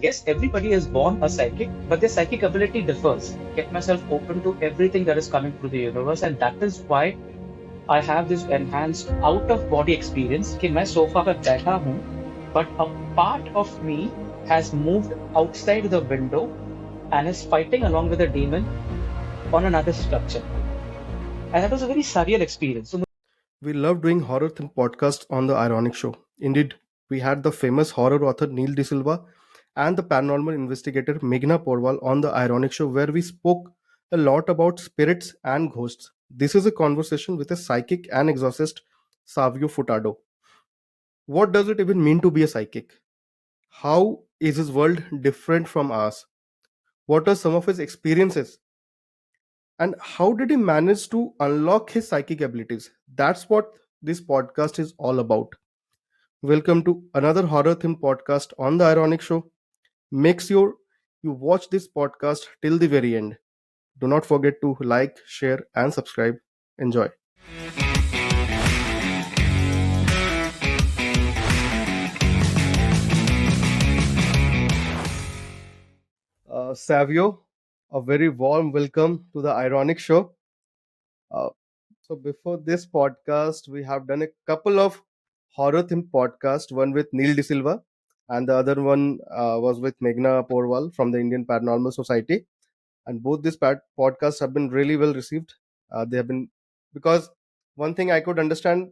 guess everybody is born a psychic, but their psychic ability differs. Get myself open to everything that is coming through the universe, and that is why I have this enhanced out of body experience कि मैं sofa पे बैठा हूँ, but a part of me has moved outside the window and is fighting along with a demon on another structure. And that was a very surreal experience. So We love doing horror themed podcasts on the iRonik show. Indeed, we had the famous horror author Neil De Silva and the paranormal investigator Meghna Porwal on the iRonik show, where we spoke a lot about spirits and ghosts. This is a conversation with a psychic and exorcist, Savio Furtado. What does it even mean to be a psychic? How is his world different from ours? What are some of his experiences? And how did he manage to unlock his psychic abilities? That's what this podcast is all about. Welcome to another horror themed podcast on the iRonik show. Make sure you watch this podcast till the very end. Do not forget to like, share, and subscribe. Enjoy. Savio, a very warm welcome to the iRonik show. Uh, so before this podcast, we have done a couple of horror themed podcasts. One with Neil De Silva, and the other one was with Meghna Porwal from the Indian Paranormal Society. And both these podcasts have been really well received. They have been because one thing I could understand,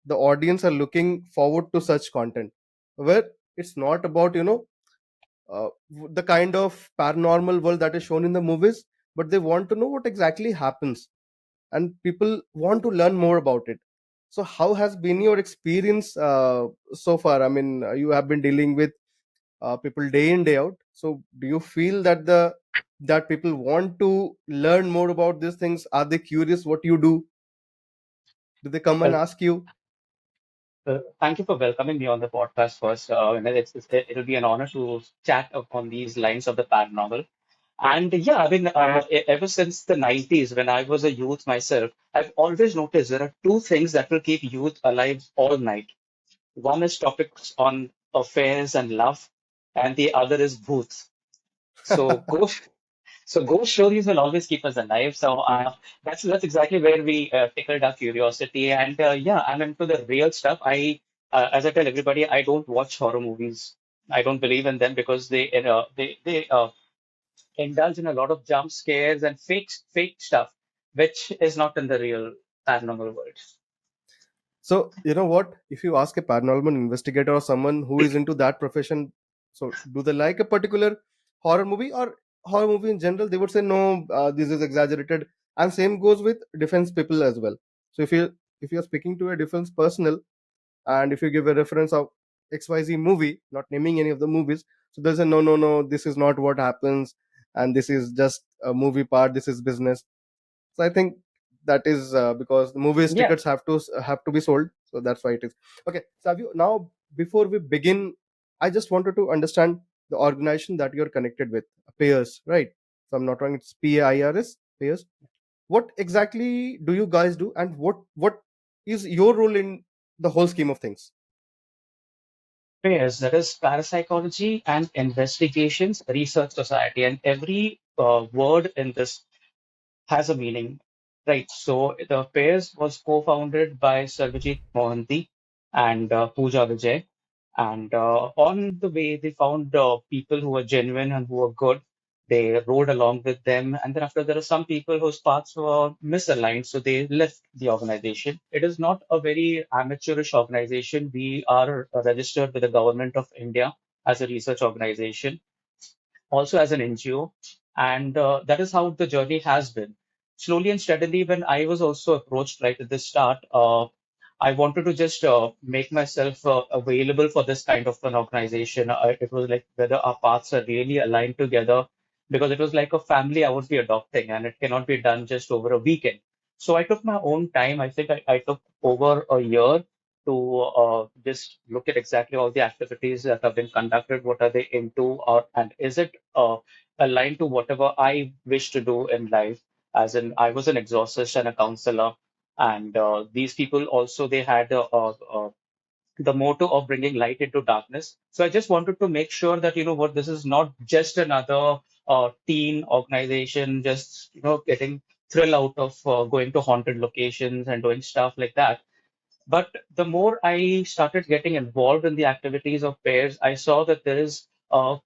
the audience are looking forward to such content where it's not about the kind of paranormal world that is shown in the movies, but they want to know what exactly happens, and people want to learn more about it. So how has been your experience so far? I mean, you have been dealing with people day in day out. So do you feel that the that people want to learn more about these things? Are they curious what you do they come and well, ask you? thank you for welcoming me on the podcast first. It'll be an honor to chat on these lines of the paranormal. And yeah, I mean, ever since the 90s, when I was a youth myself, I've always noticed there are two things that will keep youth alive all night. One is topics on affairs and love, and the other is booths. So ghost stories will always keep us alive. So that's exactly where we tickled our curiosity. And yeah, I'm into the real stuff. As I tell everybody, I don't watch horror movies. I don't believe in them because they indulge in a lot of jump scares and fake stuff, which is not in the real paranormal world. So you know what, if you ask a paranormal investigator or someone who is into that profession, so do they like a particular horror movie or horror movie in general, they would say no, this is exaggerated. And same goes with defense people as well. So if you're speaking to a defense personnel, and if you give a reference of XYZ movie, not naming any of the movies, so there's a no, this is not what happens, and this is just a movie part, this is business. So I think that is because the movies Yeah. tickets have to be sold, so that's why it is. Okay, so have you now, before we begin, I just wanted to understand the organization that you're connected with, payers, right? So I'm not wrong, it's PAIRS, payers. What exactly do you guys do, and what is your role in the whole scheme of things? Yes, that is Parapsychology and Investigations Research Society, and every word in this has a meaning, right? So the pairs was co-founded by Sarbajeet Mohanty and Pooja Vijay, and on the way they found people who were genuine and who were good. They rode along with them, and then after there are some people whose paths were misaligned, so they left the organization. It is not a very amateurish organization. We are registered with the government of India as a research organization, also as an NGO. And that is how the journey has been. Slowly and steadily, when I was also approached right at the start, I wanted to just make myself available for this kind of an organization. It was like whether our paths are really aligned together, because it was like a family I would be adopting, and it cannot be done just over a weekend. So I took my own time. I think I took over a year to just look at exactly all the activities that have been conducted, what are they into, and is it aligned to whatever I wish to do in life. As in, I was an exorcist and a counselor, and these people also they had the motto of bringing light into darkness. So I just wanted to make sure that, what, this is not just another teen organization, just, getting thrill out of going to haunted locations and doing stuff like that. But the more I started getting involved in the activities of pairs, I saw that there is a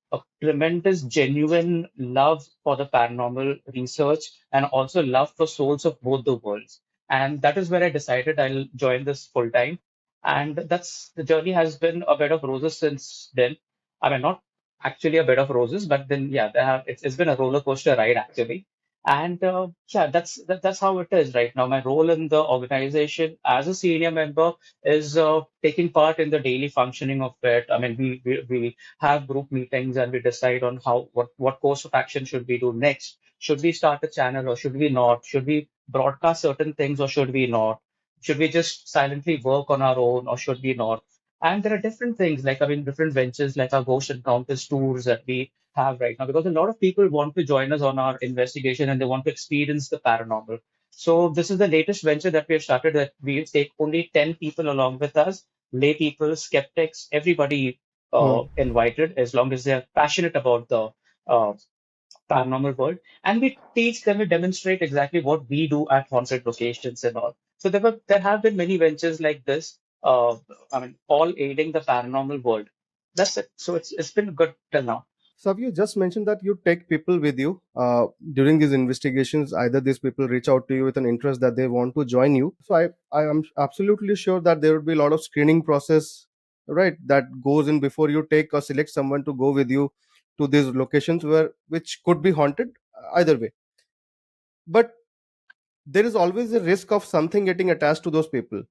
tremendous, genuine love for the paranormal research and also love for souls of both the worlds. And that is where I decided I'll join this full time. And that's the journey has been a bed of roses since then. I mean, not actually a bed of roses, but then, yeah, it's been a roller coaster ride actually. And yeah, that's how it is right now. My role in the organization as a senior member is taking part in the daily functioning of it. I mean, we have group meetings and we decide on what course of action should we do next. Should we start a channel or should we not? Should we broadcast certain things or should we not? Should we just silently work on our own or should we not? And there are different things like, I mean, different ventures like our ghost encounters tours that we have right now, because a lot of people want to join us on our investigation and they want to experience the paranormal. So this is the latest venture that we have started, that we take only 10 people along with us, lay people, skeptics, everybody Hmm. invited, as long as they're passionate about the uh, paranormal world. And we teach them, we demonstrate exactly what we do at haunted locations and all. So there have been many ventures like this, I mean, all aiding the paranormal world. That's it. So it's been good till now. So have you just mentioned that you take people with you during these investigations? Either these people reach out to you with an interest that they want to join you. So I am absolutely sure that there would be a lot of screening process, right? That goes in before you take or select someone to go with you to these locations where which could be haunted either way. But there is always a risk of something getting attached to those people.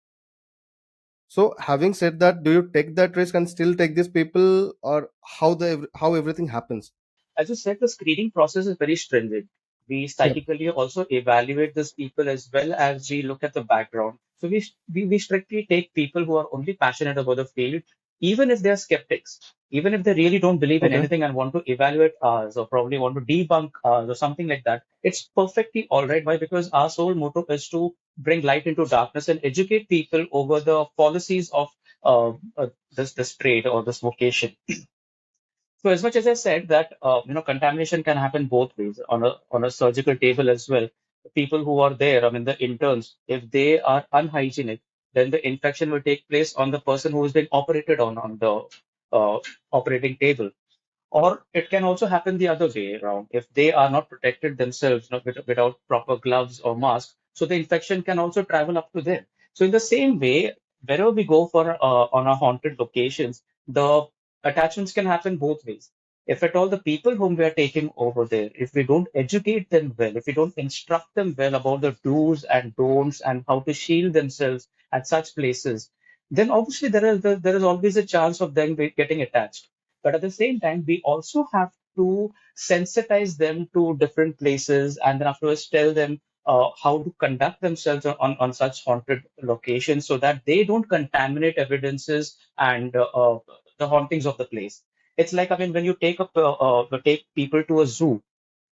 So having said that, do you take that risk and still take these people, or how everything happens? As you said, the screening process is very stringent. We Yep. psychically also evaluate these people as well as we look at the background. So we strictly take people who are only passionate about the field, even if they're skeptics, even if they really don't believe in Okay. anything and want to evaluate us or probably want to debunk us or something like that. It's perfectly all right. Why? Because our sole motto is to bring light into darkness and educate people over the policies of this trade or this vocation. So as much as I said that contamination can happen both ways on a surgical table as well. The people who are there, I mean the interns, if they are unhygienic, then the infection will take place on the person who has been operated on the operating table. Or it can also happen the other way around. If they are not protected themselves, without proper gloves or masks, so the infection can also travel up to them. So in the same way, wherever we go for on our haunted locations, the attachments can happen both ways. If at all the people whom we are taking over there, if we don't educate them well, if we don't instruct them well about the do's and don'ts and how to shield themselves at such places, then obviously there is always a chance of them getting attached. But at the same time, we also have to sensitize them to different places and then afterwards tell them how to conduct themselves on such haunted locations so that they don't contaminate evidences and the hauntings of the place. It's like, I mean, when you take people to a zoo,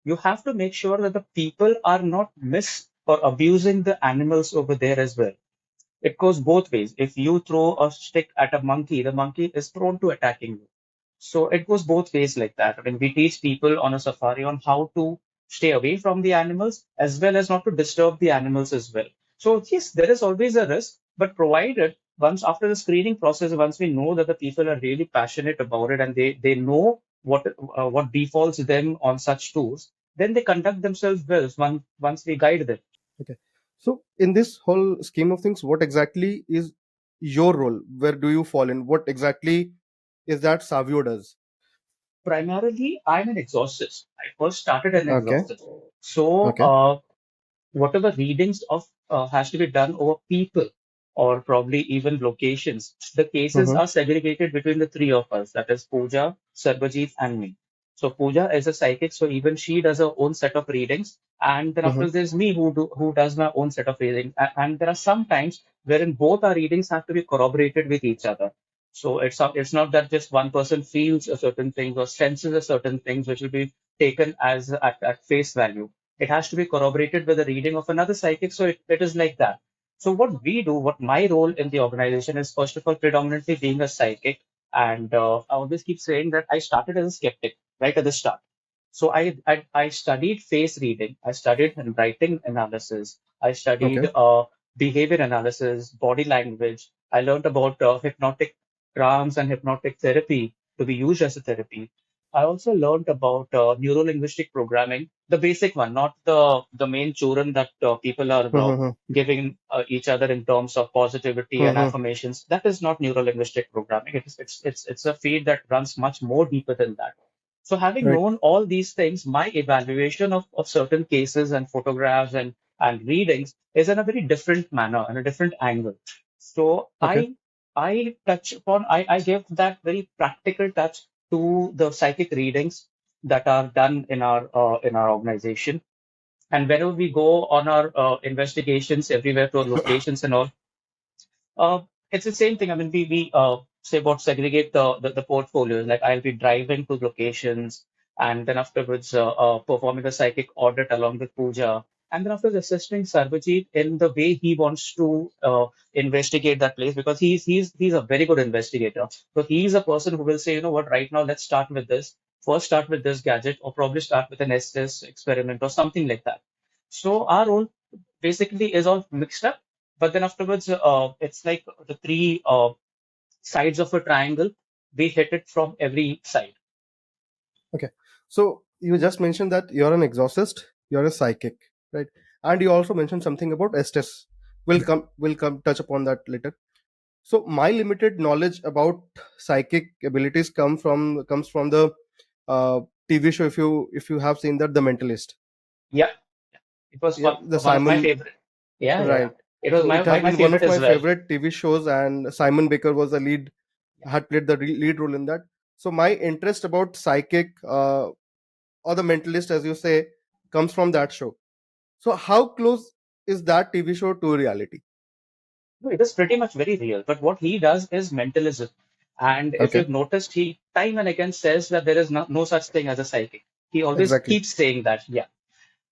you have to make sure that the people are not mis or abusing the animals over there as well. It goes both ways. If you throw a stick at a monkey, the monkey is prone to attacking you. So it goes both ways like that. I mean, we teach people on a safari on how to stay away from the animals as well as not to disturb the animals as well. So yes, there is always a risk, but provided once after the screening process, once we know that the people are really passionate about it and they know what befalls them on such tours, then they conduct themselves well once we guide them. Okay. So in this whole scheme of things, what exactly is your role? Where do you fall in? What exactly is that Savio does? Primarily, I'm an exorcist. I first started an Okay. exorcist. So, Okay. whatever readings of has to be done over people or probably even locations, the cases Mm-hmm. are segregated between the three of us. That is Pooja, Sarbajeet, and me. So Pooja is a psychic, so even she does her own set of readings, and then Mm-hmm. after there's me who does my own set of readings. And there are some times wherein both our readings have to be corroborated with each other. So it's not that just one person feels a certain thing or senses a certain things which will be taken as at face value. It has to be corroborated with the reading of another psychic. So it is like that. So what we do, what my role in the organization is, first of all, predominantly being a psychic. And I always keep saying that I started as a skeptic right at the start. So I studied face reading, I studied handwriting analysis, I Okay. studied behavior analysis, body language. I learned about hypnotic trance and hypnotic therapy to be used as a therapy. I also learned about neuro-linguistic programming, the basic one, not the main churn that people are Mm-hmm. giving each other in terms of positivity and Mm-hmm. affirmations. That is not neuro-linguistic programming. It's a field that runs much more deeper than that. So having Right. known all these things, my evaluation of certain cases and photographs and readings is in a very different manner and a different angle. So Okay. I touch upon I give that very practical touch to the psychic readings that are done in our organization. And whenever we go on our investigations everywhere to our locations and all, uh, it's the same thing. I mean, we say about segregate the portfolios. Like I'll be driving to locations, and then afterwards performing a psychic audit along with Pooja, and then afterwards assisting Sarbajeet in the way he wants to investigate that place, because he's a very good investigator. So he's a person who will say, you know what, right now let's start with this. First, start with this gadget, or probably start with an Estes experiment or something like that. So our role basically is all mixed up, but then afterwards, it's like the three sides of a triangle. We hit it from every side. Okay. So you just mentioned that you're an exorcist, you're a psychic, right? And you also mentioned something about Estes. We'll come touch upon that later. So my limited knowledge about psychic abilities comes from the uh, TV show. If you have seen that, The Mentalist. Yeah, it was Yeah, the one of my Simon. favorite. Yeah, yeah, yeah. Right. It was So it has my been one favorite of as my well. favorite TV shows, and Simon Baker was the lead, Yeah. had played the lead role in that. So my interest about psychic, or the mentalist, as you say, comes from that show. So how close is that TV show to reality? No, it is pretty much very real. But what he does is mentalism. And if Okay. you've noticed, he time and again says that there is no such thing as a psychic. He always Exactly. keeps saying that. Yeah.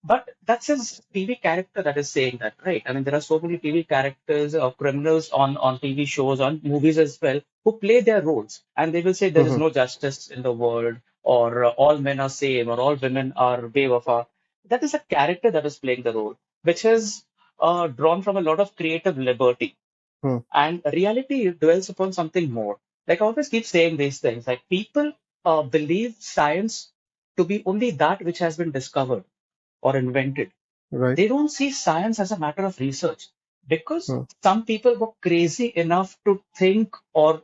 But that's his TV character that is saying that, right? I mean, there are so many TV characters or criminals on TV shows, on movies as well, who play their roles. And they will say there is Hmm. no justice in the world, or all men are same, or all women are bewafa. That is a character that is playing the role, which is drawn from a lot of creative liberty. Hmm. And reality dwells upon something more. Like I always keep saying these things, like people believe science to be only that which has been discovered or invented. Right. They don't see science as a matter of research, because Hmm. some people were crazy enough to think or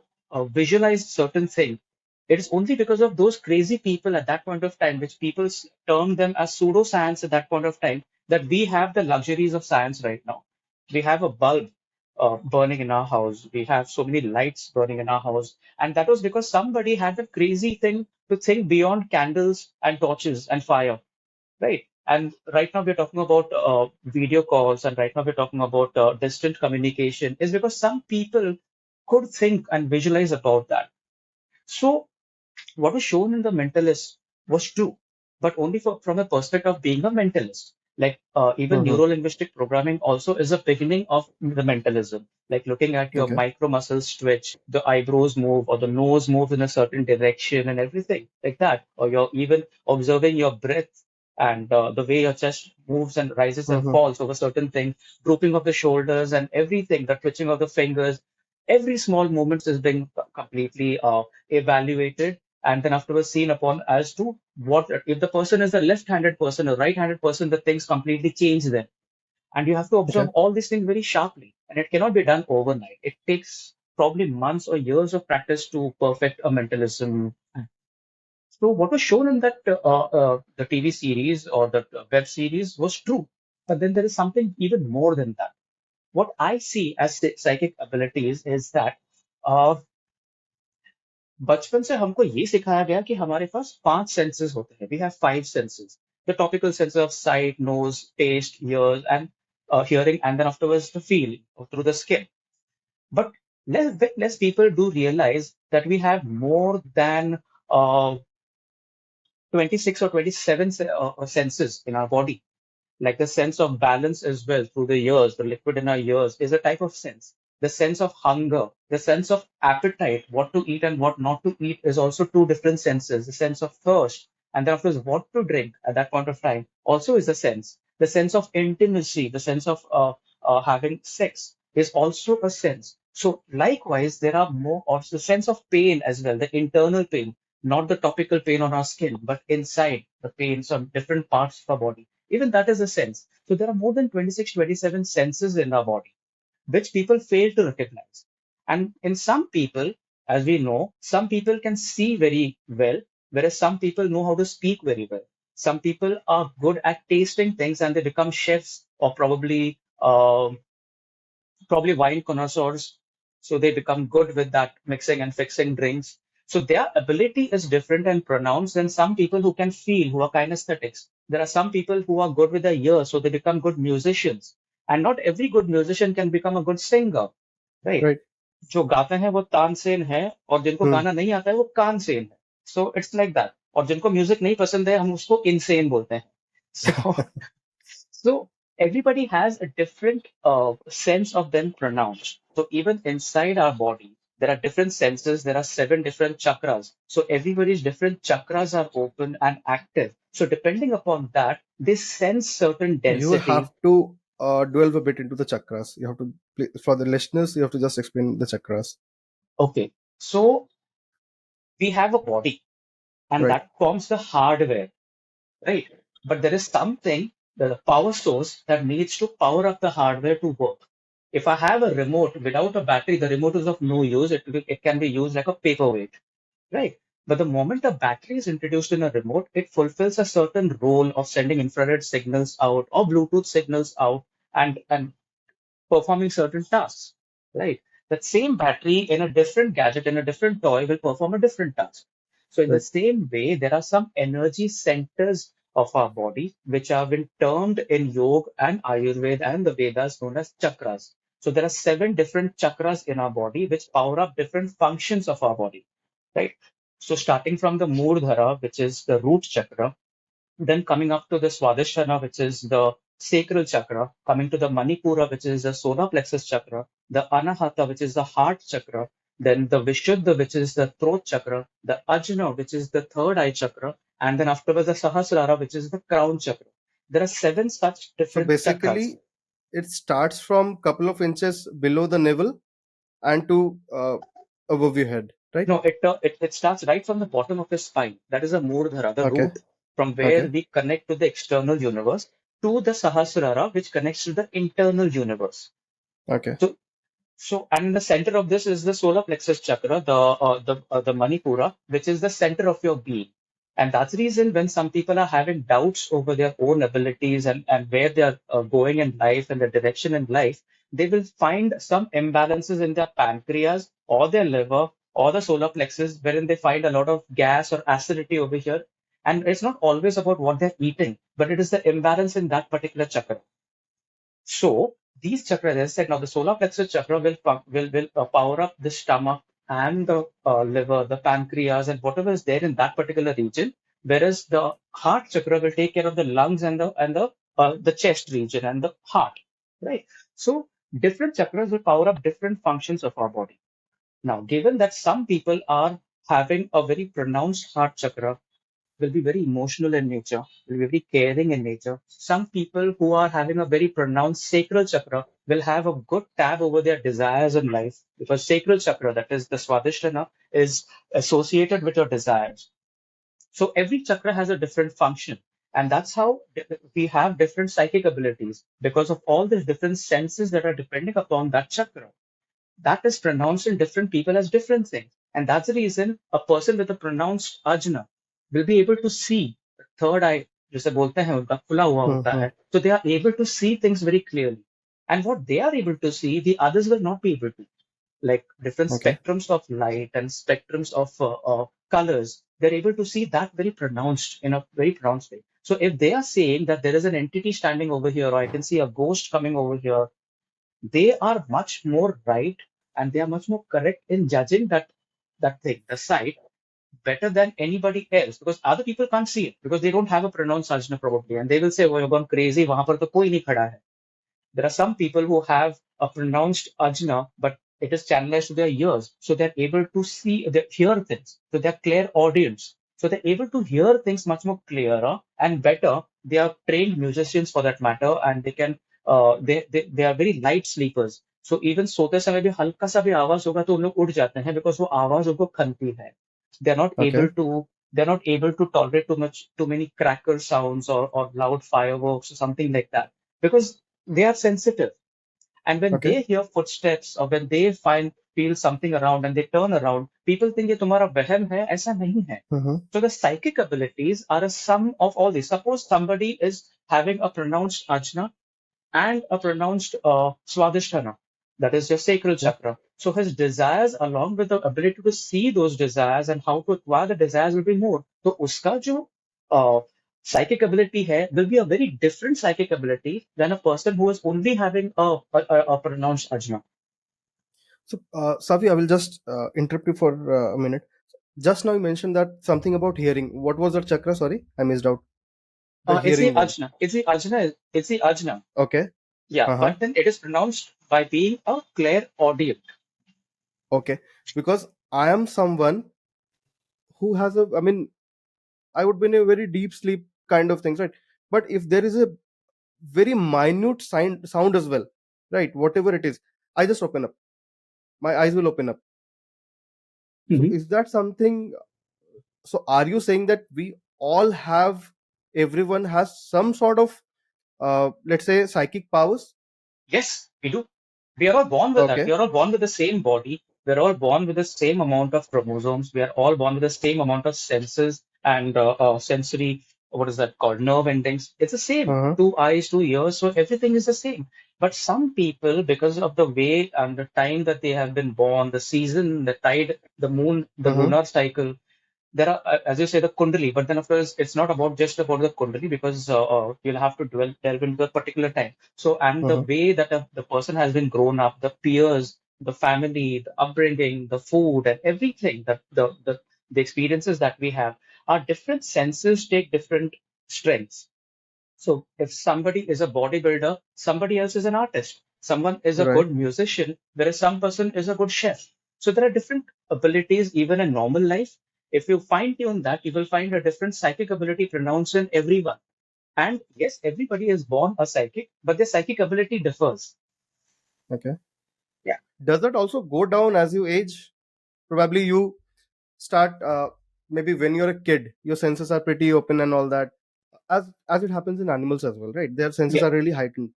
visualize certain things. It is only because of those crazy people at that point of time, which people term them as pseudoscience at that point of time, that we have the luxuries of science right now. We have a bulb burning in our house. We have so many lights burning in our house. And that was because somebody had the crazy thing to think beyond candles and torches and fire. Right. And right now we're talking about video calls, and right now we're talking about distant communication, is because some people could think and visualize about that. So what was shown in the mentalist was true, but only from a perspective of being a mentalist. Like even Hmm. neuro-linguistic programming also is a beginning of the mentalism. Like looking at your Okay. micro muscles twitch, the eyebrows move, or the nose moves in a certain direction, and everything like that. Or you're even observing your breath, and the way your chest moves and rises and Hmm. falls over certain things, drooping of the shoulders and everything, the twitching of the fingers. Every small movement is being completely evaluated, and then afterwards seen upon as to what if the person is a left-handed person or right-handed person, the things completely change them. And you have to Okay. observe all these things very sharply, and it cannot be done overnight. It takes probably months or years of practice to perfect a mentalism. So what was shown in that the TV series or the web series was true, but then there is something even more than that. What I see as psychic abilities is that uh, बचपन से हमको ये सिखाया गया कि हमारे पास पांच senses होते हैं. We have five senses. The topical sense of sight, nose, taste, ears, and hearing, and then afterwards the feeling through the skin. But less people do realize that we have more than 26 or 27 senses in our body. Like the sense of balance as well through the ears, the liquid in our ears is a type of sense. The sense of hunger, the sense of appetite, what to eat and what not to eat is also two different senses. The sense of thirst, and then of course what to drink at that point of time also is a sense. The sense of intimacy, the sense of having sex is also a sense. So likewise, there are more, also the sense of pain as well, the internal pain, not the topical pain on our skin, but inside the pains on different parts of our body. Even that is a sense. So there are more than 26, 27 senses in our body, which people fail to recognize. And in some people, as we know, some people can see very well, whereas some people know how to speak very well. Some people are good at tasting things and they become chefs or probably wine connoisseurs. So they become good with that mixing and fixing drinks. So their ability is different and pronounced than some people who can feel, who are kinesthetics. There are some people who are good with their ears, so they become good musicians. And not every good musician can become a good singer, right? Right. जो गाते हैं वो तानसेन है और जिनको Hmm. गाना नहीं आता है वो कानसेन है. So it's like that. और जिनको म्यूजिक नहीं पसंद है हम उसको इनसेन बोलते हैं. So so everybody has a different sense of them pronounced. So even inside our body, there are different senses. There are seven different chakras. So everybody's different chakras are open and active. So depending upon that, they sense certain You have density. to delve a bit into the chakras. You have to, for the listeners, you have to just explain the chakras. Okay. So we have a body and Right. that forms the hardware, right? But there is something, the power source that needs to power up the hardware to work. If I have a remote without a battery, the remote is of no use. It can be used like a paperweight, right? But the moment a battery is introduced in a remote, it fulfills a certain role of sending infrared signals out or Bluetooth signals out and performing certain tasks, right? That same battery in a different gadget, in a different toy will perform a different task. So in the Right. same way, there are some energy centers of our body, which have been termed in Yoga and Ayurveda and the Vedas known as chakras. So there are seven different chakras in our body, which power up different functions of our body, right? So starting from the Murdhara, which is the root chakra, then coming up to the Swadhisthana, which is the sacral chakra, coming to the Manipura, which is the solar plexus chakra, the Anahata, which is the heart chakra, then the Vishuddha, which is the throat chakra, the Ajna, which is the third eye chakra, and then afterwards the Sahasrara, which is the crown chakra. There are seven such So different chakras. basically, it starts from couple of inches below the navel and to above your head, right? No, it starts right from the bottom of the spine. That is a Murdhara, the Okay. root from where Okay. we connect to the external universe, to the Sahasrara, which connects to the internal universe. Okay. So So, and in the center of this is the solar plexus chakra, the Manipura, which is the center of your being. And that's the reason when some people are having doubts over their own abilities and where they are going in life and the direction in life, they will find some imbalances in their pancreas or their liver or the solar plexus, wherein they find a lot of gas or acidity over here. And it's not always about what they're eating, but it is the imbalance in that particular chakra. So these chakras, as I said, now the solar plexus chakra will power up the stomach and the liver, the pancreas, and whatever is there in that particular region. Whereas the heart chakra will take care of the lungs and the chest region and the heart, right? So different chakras will power up different functions of our body. Now, given that some people are having a very pronounced heart chakra, will be very emotional in nature, will be very caring in nature. Some people who are having a very pronounced sacral chakra will have a good tab over their desires in life because sacral chakra, that is the Swadhisthana, is associated with your desires. So every chakra has a different function. And that's how we have different psychic abilities because of all the different senses that are depending upon that chakra that is pronounced in different people as different things. And that's the reason a person with a pronounced ajna will be able to see third eye, जिसे बोलते हैं उनका खुला हुआ होता Hmm. है. So they are able to see things very clearly. And what they are able to see, the others will not be able to. Like different Okay. spectrums of light and spectrums of colors, they're able to see that very pronounced in a very pronounced way. So if they are saying that there is an entity standing over here, or I can see a ghost coming over here, they are much more right and they are much more correct in judging that thing, the sight, better than anybody else because other people can't see it because they don't have a pronounced sajna probably, and they will say, "Oh, you've gone crazy. वहां पर तो कोई नहीं खड़ा है." There are some people who have a pronounced ajna, but it is channelized to their ears. So they're able to see, they hear things. So they're clear audience. So they're able to hear things much more clearer and better. They are trained musicians for that matter, and they can, they are very light sleepers. So even सोते समय भी हल्का सा भी आवाज होगा तो उन लोग उठ जाते हैं because वो आवाज उनको खलती है. They're not Okay. able to, they're not able to tolerate too many cracker sounds or loud fireworks or something like that because they are sensitive. And when Okay. they hear footsteps or when they feel something around and they turn around, people think ये तुम्हारा वहम है, ऐसा नहीं है. Mm-hmm. So the psychic abilities are a sum of all these. Suppose somebody is having a pronounced ajna and a pronounced swadhisthana, that is your sacral Okay. chakra. So his desires, along with the ability to see those desires and how to acquire the desires, will be more. So uska jo psychic ability hai will be a very different psychic ability than a person who is only having a pronounced ajna. So, Savi, I will just interrupt you for a minute. Just now you mentioned that something about hearing. What was that chakra? Sorry, I missed out. The It's the hearing one. ajna. It's the ajna. Okay. Yeah, Uh-huh. but then it is pronounced by being a clairaudient. Okay. Because I am someone who has a, I mean, I would be in a very deep sleep kind of things, right? But if there is a very minute sound as well, right? Whatever it is, I just open up. My eyes will open up. So Mhm. is that something? So are you saying that we all have, everyone has some sort of, let's say, psychic powers? Yes, we do. We are all born with that. Okay. We are all born with the same body. We're all born with the same amount of chromosomes. We are all born with the same amount of senses and sensory, what is that called? Nerve endings. It's the same. Uh-huh. Two eyes, two ears. So everything is the same. But some people, because of the way and the time that they have been born, the season, the tide, the moon, the Uh-huh. lunar cycle, there are, as you say, the kundali, but then of course it's not about just about the kundali because you'll have to delve into a particular time. So, and the Uh-huh. way that the person has been grown up, the peers, the family, the upbringing, the food, and everything that the experiences that we have, our different senses take different strengths. So if somebody is a bodybuilder, somebody else is an artist. Someone is a Right. good musician, whereas some person is a good chef. So there are different abilities even in normal life. If you fine tune that, you will find a different psychic ability pronounced in everyone. And yes, everybody is born a psychic, but their psychic ability differs. Okay. Yeah. Does that also go down as you age? Probably you start, maybe when you're a kid, your senses are pretty open and all that. As it happens in animals as well, right? Their senses Yeah. are really heightened.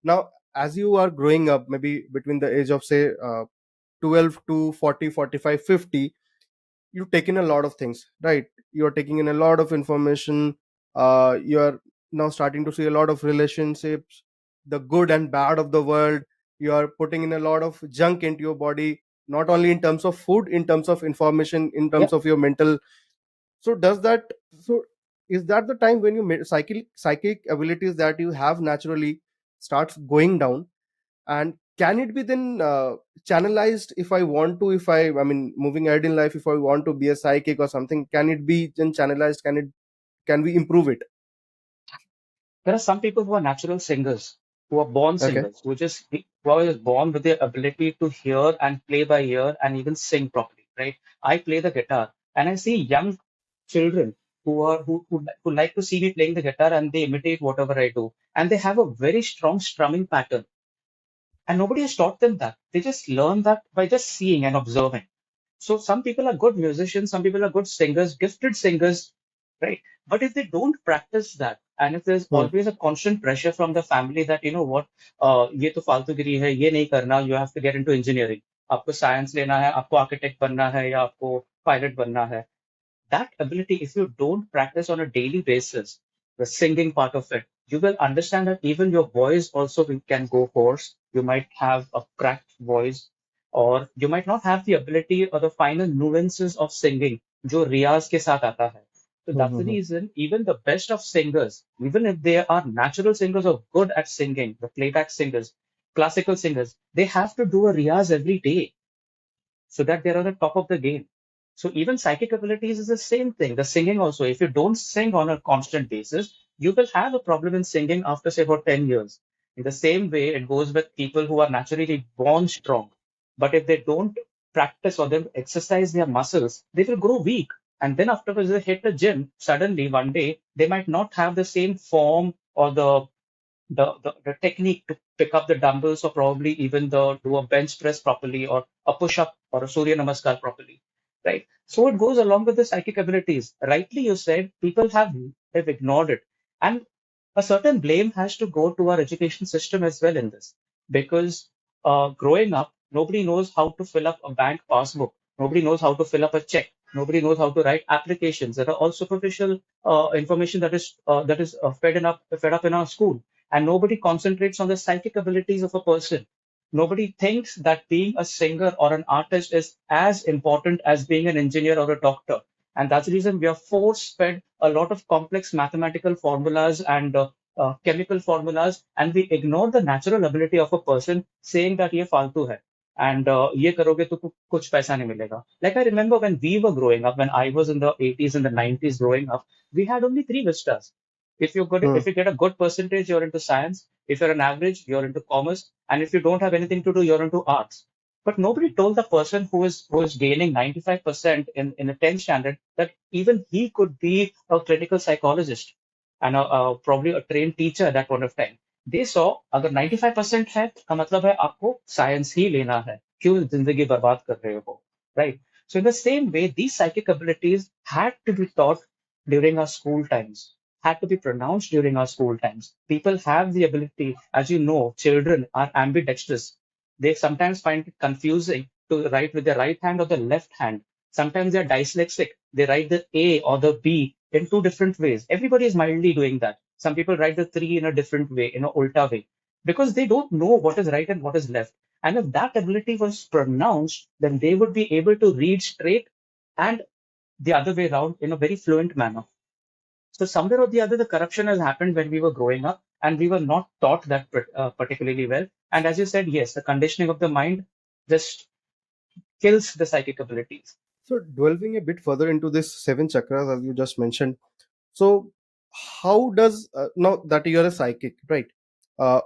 Now, as you are growing up, maybe between the age of say 12 to 40, 45, 50, you take in a lot of things, right? You're taking in a lot of information. You're now starting to see a lot of relationships, the good and bad of the world. You are putting in a lot of junk into your body, not only in terms of food, in terms of information, in Yeah. terms of your mental. So does that, so is that the time when your psychic abilities that you have naturally starts going down? And can it be then channelized if I want to, if I mean moving ahead in life, if I want to be a psychic or something, can it be then channelized? Can we improve it? There are some people who are natural singers, who are born Okay. singers, who are just born with the ability to hear and play by ear and even sing properly, right? I play the guitar and I see young children who like to see me playing the guitar and they imitate whatever I do. And they have a very strong strumming pattern. And nobody has taught them that. They just learn that by just seeing and observing. So some people are good musicians, some people are good singers, gifted singers, right? But if they don't practice that, and if there's Hmm. always a constant pressure from the family that you know what, ये तो फालतूगिरी है, ये नहीं करना, you have to get into engineering. आपको science लेना है, आपको आर्किटेक्ट बनना है या आपको पायलट बनना है, that ability, if you don't practice on a daily basis, the singing part of it, you will understand that even your voice also can go hoarse. You might have a cracked voice, or you might not have the ability or the final nuances of singing, जो रियाज के साथ आता है. So Hmm, that's hmm, the hmm. reason even the best of singers, even if they are natural singers or good at singing, the playback singers, classical singers, they have to do a riyaz every day so that they're on the top of the game. So even psychic abilities is the same thing. The singing also, if you don't sing on a constant basis, you will have a problem in singing after say about 10 years. In the same way, it goes with people who are naturally born strong. But if they don't practice or they exercise their muscles, they will grow weak. And then afterwards they hit the gym, suddenly one day they might not have the same form or the technique to pick up the dumbbells or probably even the do a bench press properly or a push up or a Surya Namaskar properly, right? So it goes along with the psychic abilities. Rightly, you said people have ignored it, and a certain blame has to go to our education system as well in this because growing up, nobody knows how to fill up a bank passbook. Nobody knows how to fill up a check. Nobody knows how to write applications. That are all superficial information that is fed up in our school, and nobody concentrates on the psychic abilities of a person. Nobody thinks that being a singer or an artist is as important as being an engineer or a doctor. And that's the reason we are force fed a lot of complex mathematical formulas and chemical formulas, and we ignore the natural ability of a person saying that ये फालतू है and ये करोगे तो कुछ पैसा नहीं मिलेगा. Like I remember when we were growing up, when I was in the 80s and the 90s growing up, we had only three vistas. Hmm. If you get a good percentage, you're into science. If you're an average, you're into commerce. And if you don't have anything to do, you're into arts. But nobody told the person who is gaining 95% in a 10th standard that even he could be a clinical psychologist and probably a trained teacher at that point of time. They saw अगर 95% है का मतलब है आपको science ही लेना है क्यों जिंदगी बर्बाद कर रहे हो, right? So in the same way, these psychic abilities had to be taught during our school times, had to be pronounced during our school times. People have the ability, as you know, children are ambidextrous. They sometimes find it confusing to write with the right hand or the left hand. Sometimes they're dyslexic. They write the A or the B in two different ways. Everybody is mildly doing that. Some people write the three in a different way, in a ulta way, because they don't know what is right and what is left. And if that ability was pronounced, then they would be able to read straight and the other way around in a very fluent manner. So somewhere or the other, the corruption has happened when we were growing up, and we were not taught that particularly well. And as you said, yes, the conditioning of the mind just kills the psychic abilities. So, delving a bit further into this seven chakras, as you just mentioned, so how does now that you are a psychic, right? Uh,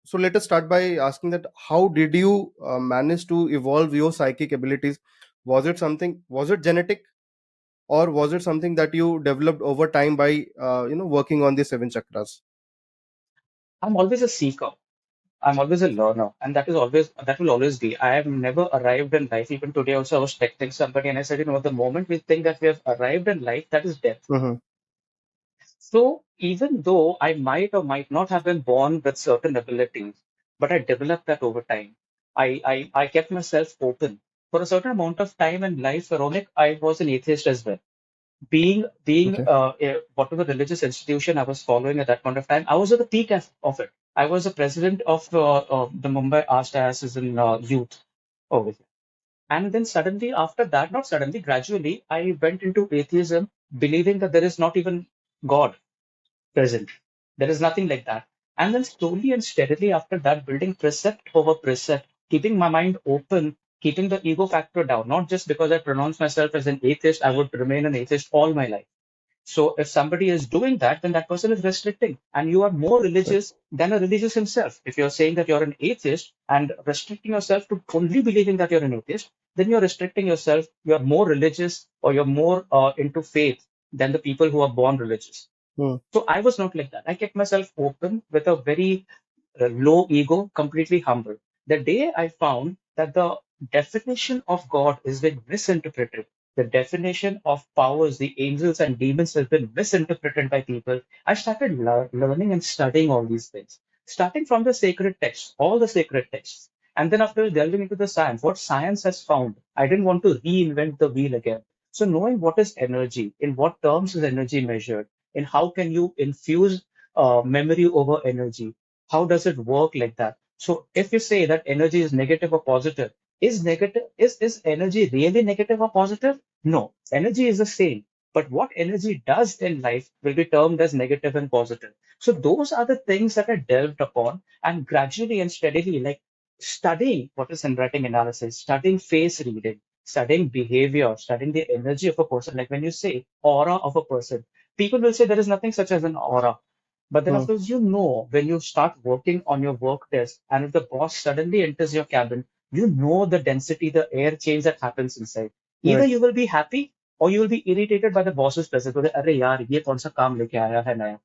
so let us start by asking that how did you manage to evolve your psychic abilities? Was it genetic, or was it something that you developed over time by working on the seven chakras? I'm always a seeker. I'm always a learner, and that will always be. I have never arrived in life. Even today, also, I was texting somebody, and I said, the moment we think that we have arrived in life, that is death. Mm-hmm. So even though I might or might not have been born with certain abilities, but I developed that over time. I kept myself open. For a certain amount of time in life, Ronik, I was an atheist as well. Being Okay. whatever religious institution I was following at that point of time, I was at the peak of it. I was the president of the Mumbai Arts Diocese in youth over here. And then suddenly, after that, not suddenly, gradually, I went into atheism, believing that there is not even God present. There is nothing like that. And then slowly and steadily after that, building precept over precept, keeping my mind open, keeping the ego factor down. Not just because I pronounce myself as an atheist, I would remain an atheist all my life. So if somebody is doing that, then that person is restricting. And you are more Right. religious than a religious himself. If you're saying that you're an atheist and restricting yourself to only believing that you're an atheist, then you're restricting yourself. You're more religious or you're more into faith than the people who are born religious. Hmm. So I was not like that. I kept myself open with a very low ego, completely humble. The day I found that the definition of God is being misinterpreted, the definition of powers, the angels and demons has been misinterpreted by people, I started learning and studying all these things, starting from the sacred texts, all the sacred texts. And then after delving into the science, what science has found, I didn't want to reinvent the wheel again. So knowing what is energy, in what terms is energy measured, in how can you infuse memory over energy, how does it work like that? So if you say that energy is negative or positive, is energy really negative or positive? No, energy is the same. But what energy does in life will be termed as negative and positive. So those are the things that I delved upon, and gradually and steadily, like studying what is handwriting analysis, studying face reading, studying behavior, studying the energy of a person. Like when you say aura of a person, people will say there is nothing such as an aura. But then Hmm. afterwards, you know, when you start working on your work desk and if the boss suddenly enters your cabin, you know the density, the air change that happens inside. Either Right. you will be happy or you will be irritated by the boss's presence. बोले, अरे यार ये कौन सा काम लेके आया है नया.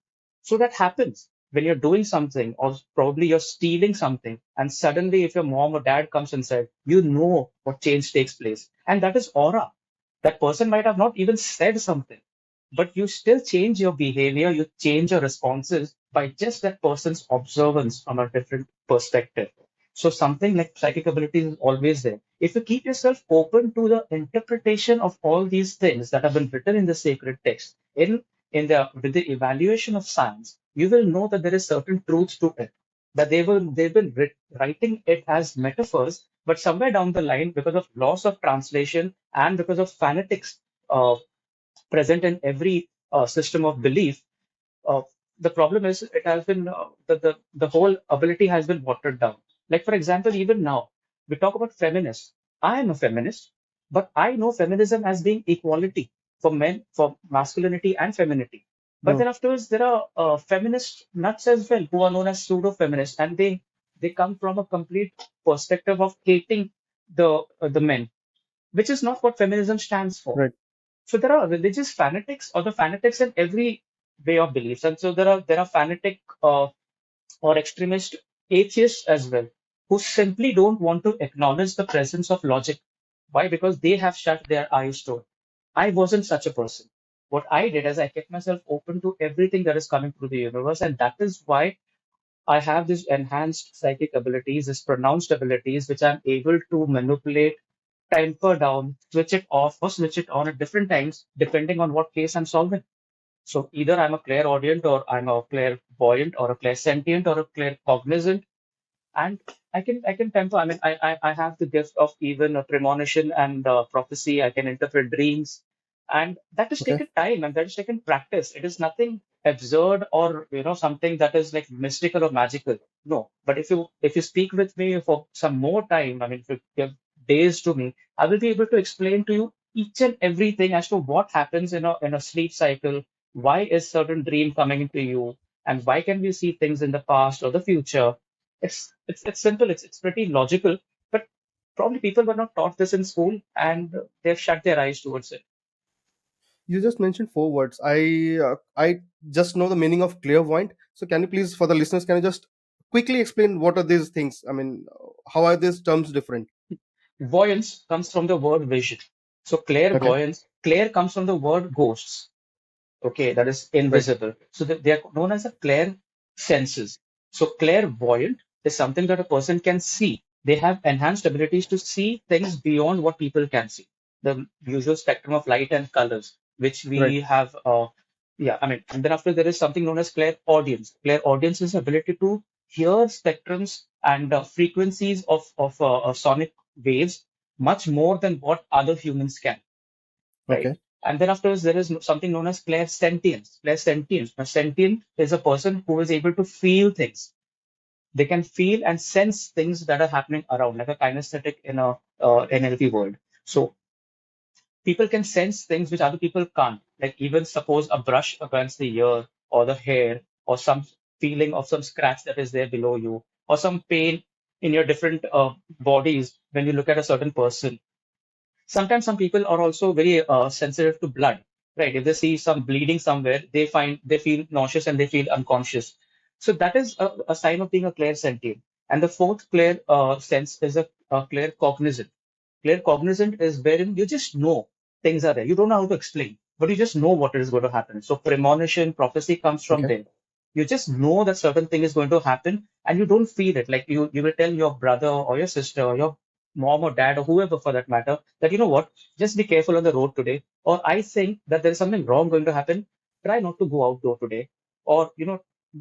So that happens when you're doing something, or probably you're stealing something, and suddenly if your mom or dad comes inside, you know what change takes place. And that is aura. That person might have not even said something, but you still change your behavior, you change your responses by just that person's observance from a different perspective. So something like psychic ability is always there. If you keep yourself open to the interpretation of all these things that have been written in the sacred text, in the with the evaluation of science, you will know that there is certain truth to it. That they've been writing it as metaphors, but somewhere down the line, because of loss of translation and because of fanatics uh, present in every system of belief, uh, the problem is it has been the whole ability has been watered down. Like for example, even now we talk about feminists. I am a feminist, but I know feminism as being equality for men, for masculinity and femininity. But Hmm. then afterwards, there are feminist nuts as well who are known as pseudo feminists, and they come from a complete perspective of hating the men, which is not what feminism stands for. Right. So there are religious fanatics or the fanatics in every way of beliefs, and so there are fanatic or extremist atheists as well who simply don't want to acknowledge the presence of logic. Why? Because they have shut their eyes to it. I wasn't such a person. What I did is I kept myself open to everything that is coming through the universe, and that is why I have these enhanced psychic abilities, these pronounced abilities, which I'm able to manipulate, temper down, switch it off, or switch it on at different times, depending on what case I'm solving. So either I'm a clairaudient, or I'm a clairvoyant, or a clairsentient, or a claircognizant, and I can temper. I mean, I have the gift of even a premonition and prophecy. I can interpret dreams, and that has Okay. taken time and that has taken practice. It is nothing absurd or something that is like mystical or magical. No, but if you speak with me for some more time, I mean, if you give days to me, I will be able to explain to you each and everything as to what happens in a sleep cycle. Why is certain dream coming into you, and why can we see things in the past or the future? It's simple. It's pretty logical, but probably people were not taught this in school, and they've shut their eyes towards it. You just mentioned four words. I just know the meaning of clairvoyant. So can you please, for the listeners, can you just quickly explain what are these things? I mean, how are these terms different? Voyance comes from the word vision. So Okay. clairvoyance, clair comes from the word ghosts. Okay, that is Right. invisible. So they are known as a clair senses. So clairvoyant is something that a person can see. They have enhanced abilities to see things beyond what people can see. The usual spectrum of light and colors, which Right. we have. Yeah, I mean, and then after there is something known as clairaudience. Clairaudience is ability to hear spectrums and frequencies of sonic waves much more than what other humans can, right? Okay. And then afterwards, there is something known as clairsentience. Clairsentience. Now, sentient is a person who is able to feel things. They can feel and sense things that are happening around, like a kinesthetic in a NLP world. So people can sense things which other people can't. Like even suppose a brush against the ear or the hair, or some feeling of some scratch that is there below you, or some pain in your different bodies when you look at a certain person. Sometimes some people are also very sensitive to blood, right? If they see some bleeding somewhere, they feel nauseous and they feel unconscious. So that is a sign of being a clairsentient. And the fourth clair sense is a claircognizant. Claircognizant is wherein you just know things are there. You don't know how to explain, but you just know what is going to happen. So premonition, prophecy comes from Okay. there. You just know that certain thing is going to happen, and you don't feel it. Like you will tell your brother or your sister or your mom or dad or whoever for that matter that you know what, just be careful on the road today. Or I think that there is something wrong going to happen. Try not to go outdoor today. Or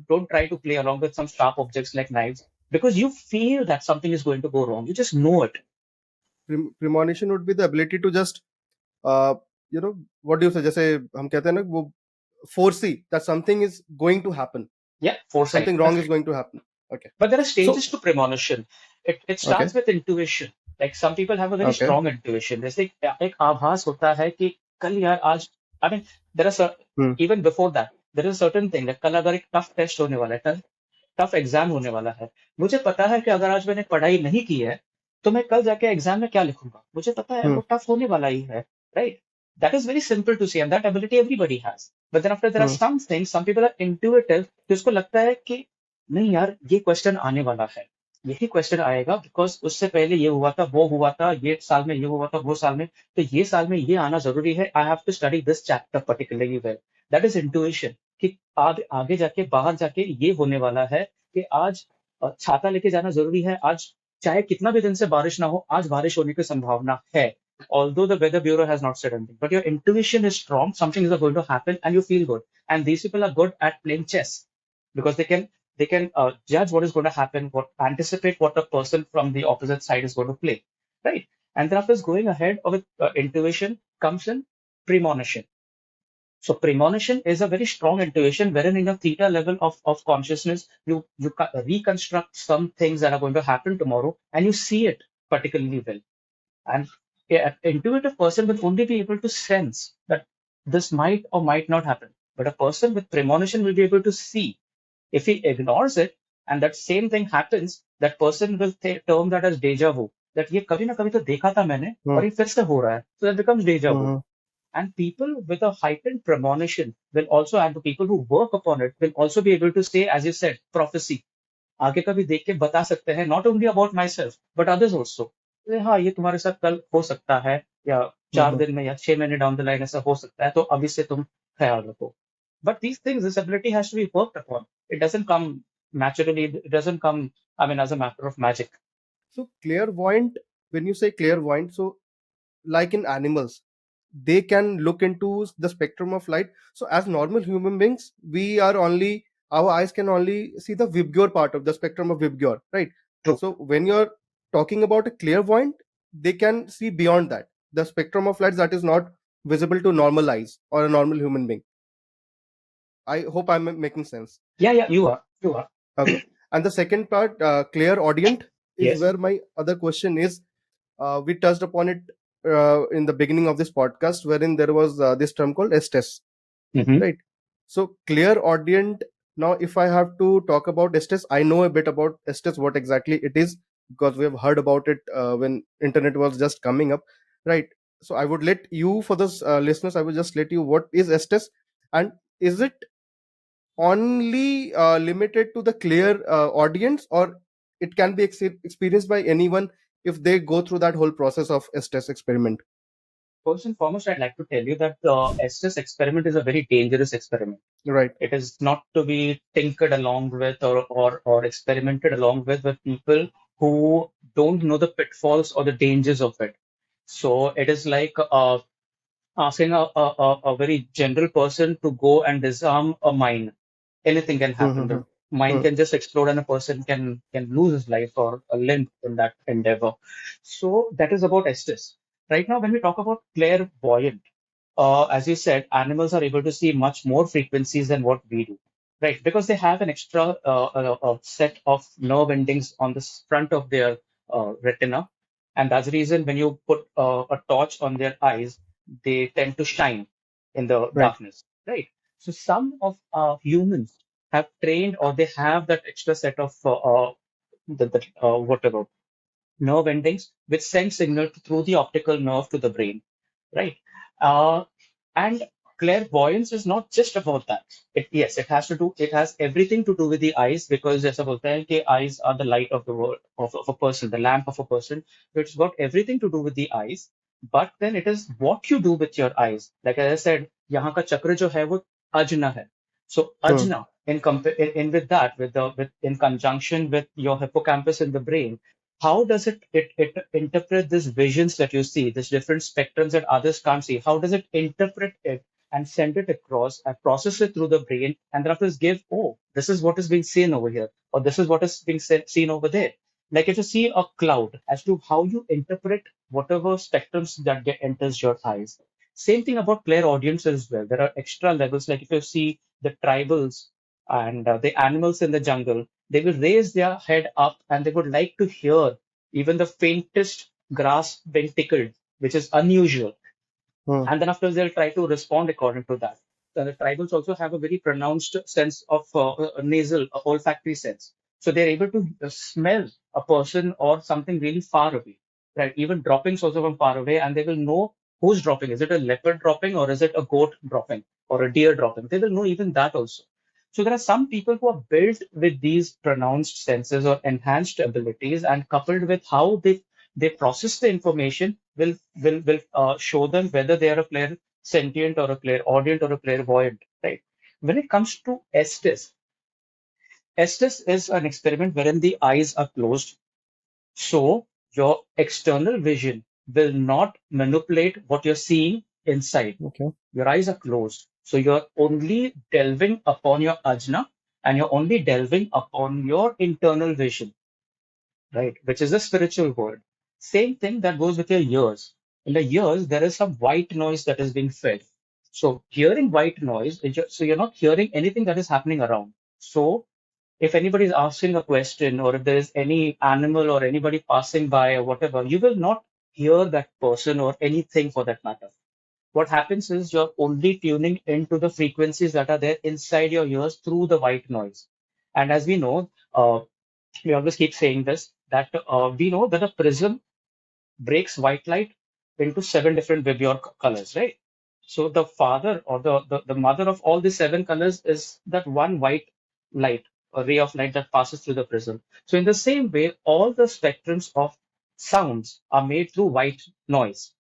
don't try to play along with some sharp objects like knives because you feel that something is going to go wrong. You just know it. Premonition would be the ability to just uh, what do you say, जैसे हम कहते हैं ना वो foresee that something is going to happen, Yeah, foresight. something That's wrong is right. going to happen. Okay. But there are So stages to premonition. It okay. starts with intuition. Like some people have a very Okay. strong intuition. जैसे एक आभास होता है कि कल यार आज I mean there are Hmm. even before that there is a certain thing that कल अगर एक टफ टेस्ट होने वाला है, टफ एग्जाम होने वाला है, मुझे पता है कि अगर आज मैंने पढ़ाई नहीं की है तो मैं कल जाके एग्जाम में क्या लिखूंगा, मुझे पता है Hmm. वो टफ होने वाला ही है, right? That is very simple to see and that ability everybody has, but then after there are Hmm. Some things, some people are intuitive, जिसको लगता है कि नहीं यार ये क्वेश्चन आने वाला है, यही क्वेश्चन आएगा बिकॉज उससे पहले ये हुआ था, वो हुआ था, ये साल में ये हुआ था, वो साल में, तो ये साल में ये आना जरूरी है, I have to study this chapter particularly well. That is intuition कि आगे जाके बाहर जाके ये होने वाला है कि आज छाता लेके जाना जरूरी है, आज चाहे कितना भी दिन से बारिश ना हो, आज बारिश होने की संभावना है। Although the weather bureau has not said anything, but your intuition is strong, something is going to happen and you feel good. And these people are good at playing chess because they can judge what is going to happen, what anticipate what a person from the opposite side is going to play, right? And then after going ahead with intuition comes in premonition. So premonition is a very strong intuition wherein in a theta level of consciousness, you reconstruct some things that are going to happen tomorrow and you see it particularly well. And an intuitive person will only be able to sense that this might or might not happen. But a person with premonition will be able to see. If he ignores it and that same thing happens, that person will term that as deja vu. That ये कभी ना कभी तो देखा था मैंने Hmm. और ये फिर से हो रहा है. So that becomes deja vu. Hmm. And people with a heightened premonition will also, and the people who work upon it will also be able to say, as you said, prophecy. आगे का भी देख के बता सकते हैं, not only about my self but others also. हाँ ये तुम्हारे साथ कल हो सकता है, या चार Hmm. दिन में या 6 महीने डाउन द लाइन ऐसा हो सकता है, तो अभी से तुम ख्याल रखो। But these things, this ability has to be worked upon. It doesn't come naturally, it doesn't come, I mean, as a matter of magic. So clairvoyant, when you say clairvoyant, so like in animals, they can look into the spectrum of light. So as normal human beings, we are only, our eyes can only see the Vibgyor part of the spectrum of Vibgyor, right? True. So when you're talking about a clairvoyant, they can see beyond that, the spectrum of light that is not visible to normal eyes or a normal human being. I hope I'm making sense. Yeah, you are. Okay. And the second part, clairaudient, is Yes. where my other question is. We touched upon it in the beginning of this podcast, wherein there was this term called Estes, Mm-hmm. right? So clairaudient. Now, if I have to talk about Estes, I know a bit about Estes, what exactly it is, because we have heard about it when internet was just coming up, right? So I would let you, for this listeners, I would just let you what is Estes, and is it only limited to the clear audience, or it can be experienced by anyone if they go through that whole process of Estes experiment? First and foremost, I'd like to tell you that the Estes experiment is a very dangerous experiment. Right. It is not to be tinkered along with, or experimented along with people who don't know the pitfalls or the dangers of it. So it is like asking a very general person to go and disarm a mine. Anything can happen. Mm-hmm. The mine can just explode and a person can lose his life or a limb in that endeavor. So that is about Estes. Right now, when we talk about clairvoyant, as you said, animals are able to see much more frequencies than what we do, right? Because they have an extra set of nerve endings on the front of their retina, and that's the reason when you put a torch on their eyes, they tend to shine in the Right. darkness, right? So some of humans have trained, or they have that extra set of whatever nerve endings which send signal through the optical nerve to the brain, right? Uh, and clairvoyance is not just about that. Yes, it has to do. It has everything to do with the eyes, because जैसा बोलते हैं कि eyes are the light of the world of a person, the lamp of a person. So it's got everything to do with the eyes. But then it is what you do with your eyes. Like as I said, यहाँ का चक्र जो है वो ajna है. So Hmm. ajna in with that, with in conjunction with your hippocampus in the brain, how does it interpret these visions that you see, these different spectrums that others can't see? How does it interpret it and send it across and process it through the brain, and then after give, oh, this is what is being seen over here, or this is what is being seen over there. Like if you see a cloud, as to how you interpret whatever spectrums that enters your eyes. Same thing about clairaudience as well. There are extra levels, like if you see the tribals and the animals in the jungle, they will raise their head up and they would like to hear even the faintest grass being tickled, which is unusual. Hmm. And then after they'll try to respond according to that. The tribals also have a very pronounced sense of nasal, olfactory sense. So they're able to smell a person or something really far away, right? Even droppings also from far away, and they will know who's dropping. Is it a leopard dropping or is it a goat dropping or a deer dropping? They will know even that also. So there are some people who are built with these pronounced senses or enhanced abilities, and coupled with how they process the information will show them whether they are a player sentient or a clairaudient or a clairvoyant, right? When it comes to Estes is an experiment wherein the eyes are closed, so your external vision will not manipulate what you're seeing inside. Okay. Your eyes are closed, so you're only delving upon your ajna, and you're only delving upon your internal vision, right? Which is the spiritual world. Same thing that goes with your ears. In the ears, there is some white noise that is being fed. So hearing white noise, so you're not hearing anything that is happening around. So if anybody is asking a question, or if there is any animal or anybody passing by or whatever, you will not hear that person or anything for that matter. What happens is you're only tuning into the frequencies that are there inside your ears through the white noise. And as we know, we always keep saying this, that we know that a prism breaks white light into seven different vibrant colors, right? So the father or the mother of all the seven colors is that one white light, a ray of light that passes through the prism. So in the same way, all the spectrums of sounds are made through white noise.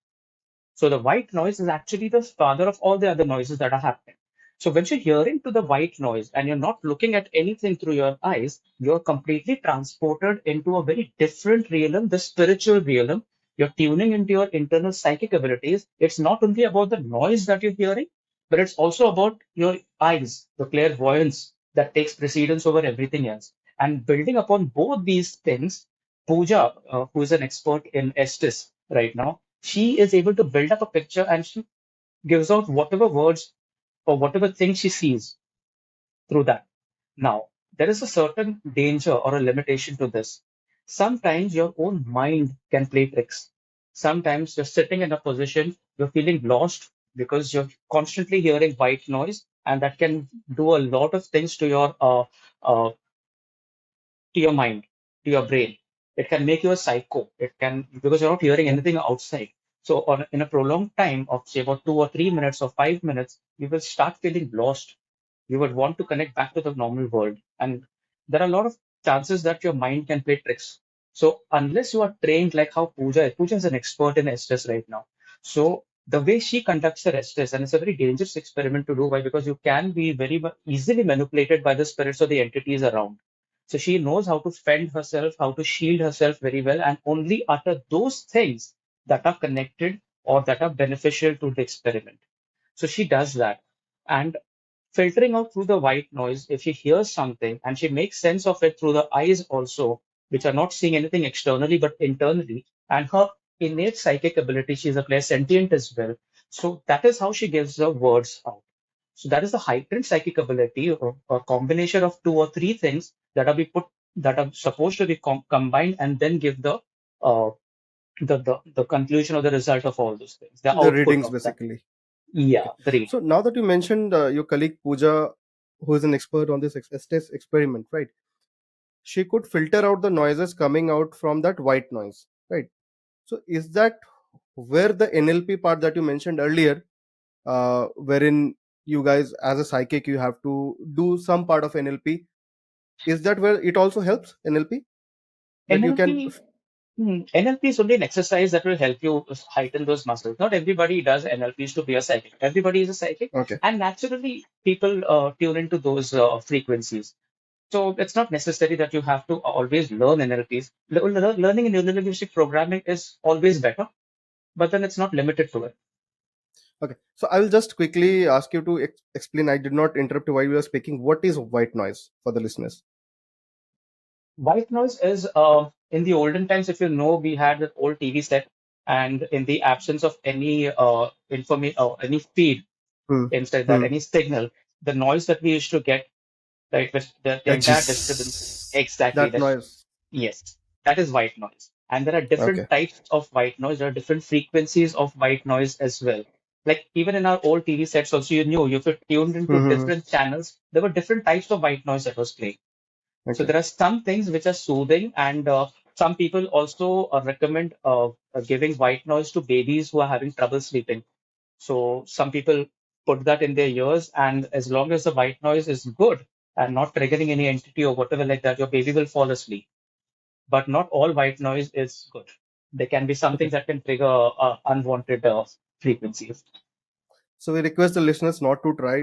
So the white noise is actually the father of all the other noises that are happening. So when you're hearing to the white noise and you're not looking at anything through your eyes, you're completely transported into a very different realm, the spiritual realm. You're tuning into your internal psychic abilities. It's not only about the noise that you're hearing, but it's also about your eyes, the clairvoyance that takes precedence over everything else. And building upon both these things, Pooja, who is an expert in Estes right now, she is able to build up a picture, and she gives out whatever words or whatever thing she sees through that. Now, there is a certain danger or a limitation to this. Sometimes your own mind can play tricks. Sometimes you're sitting in a position, you're feeling lost because you're constantly hearing white noise, and that can do a lot of things uh, to your mind, to your brain. It can make you a psycho. It can, because you're not hearing Okay. anything outside. So in a prolonged time of say about 2 or 3 minutes or 5 minutes, you will start feeling lost. You would want to connect back to the normal world. And there are a lot of chances that your mind can play tricks. So unless you are trained like how Pooja is an expert in Estes right now. So the way she conducts her Estes, and it's a very dangerous experiment to do, why? Because you can be very easily manipulated by the spirits or the entities around. So she knows how to fend herself, how to shield herself very well, and only utter those things that are connected or that are beneficial to the experiment. So she does that. And filtering out through the white noise, if she hears something and she makes sense of it through the eyes also, which are not seeing anything externally but internally, and her innate psychic ability, she's a clairsentient as well. So that is how she gives the words out. So that is the heightened psychic ability, or a combination of two or three things that are supposed to be combined and then give uh, the conclusion or the result of all those things, the The output readings of that. basically. Yeah, Okay. the reading. So now that you mentioned your colleague Pooja, who is an expert on this Estes experiment, right? She could filter out the noises coming out from that white noise, right? So is that where the NLP part that you mentioned earlier, wherein you guys as a psychic you have to do some part of NLP, is that where it also helps NLP, that you can? NLP, NLP is only an exercise that will help you heighten those muscles. Not everybody does NLPs to be a psychic. Everybody is a psychic, Okay. and naturally, people tune into those frequencies. So it's not necessary that you have to always learn NLPs. Learning in neurolinguistic programming is always better, but then it's not limited to it. Okay, so I will just quickly ask you to explain. I did not interrupt you while you were speaking. What is white noise for the listeners? White noise is in the olden times, if you know, we had an old TV set, and in the absence of any information or any feed Hmm. inside that, Hmm. any signal, the noise that we used to get, right, with the Yeah, entire disturbance, just exactly that that. noise. Yes, that is white noise. And there are different Okay. types of white noise. There are different frequencies of white noise as well. Like even in our old TV sets, also you knew if you tuned into Mm-hmm. different channels, there were different types of white noise that was playing. So Okay. there are some things which are soothing, and some people also recommend giving white noise to babies who are having trouble sleeping. So some people put that in their ears, and as long as the white noise is good and not triggering any entity or whatever like that, your baby will fall asleep. But not all white noise is good. There can be something Okay. that can trigger unwanted frequencies. So we request the listeners not to try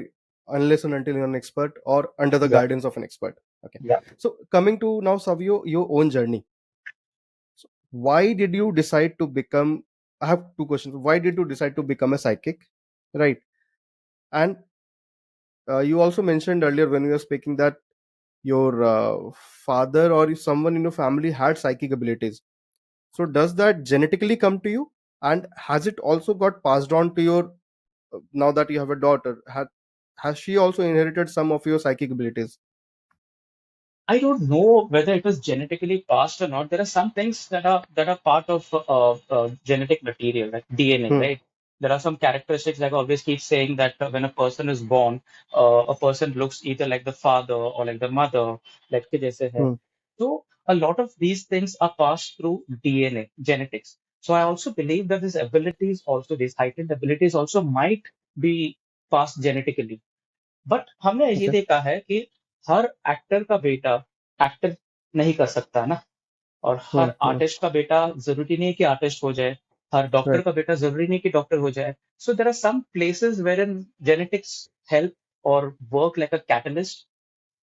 unless and until you're an expert or under the Yeah, guidance of an expert. Okay. yeah. So coming to now, Savio, your own journey. So why did you decide to become? I have two questions. Why did you decide to become a psychic? Right. And you also mentioned earlier when we were speaking that your father or someone in your family had psychic abilities. So does that genetically come to you? And has it also got passed on to your now that you have a daughter? Has she also inherited some of your psychic abilities? I don't know whether it was genetically passed or not. There are some things that are part of genetic material, like DNA, Hmm. right? There are some characteristics, like I always keep saying that when a person is born, a person looks either like the father or like the mother, like के जैसे है. Hmm. So a lot of these things are passed through DNA, genetics. So I also believe that these abilities, also these heightened abilities, also might be passed genetically. But हमने ये Okay. देखा है कि हर actor का बेटा actor नहीं कर सकता ना, और Hmm. हर Hmm. आर्टिस्ट का बेटा जरूरी नहीं कि आर्टिस्ट हो जाए, हर डॉक्टर Right. का बेटा जरूरी नहीं कि डॉक्टर हो जाए. So there are some places where in genetics help or work like a catalyst,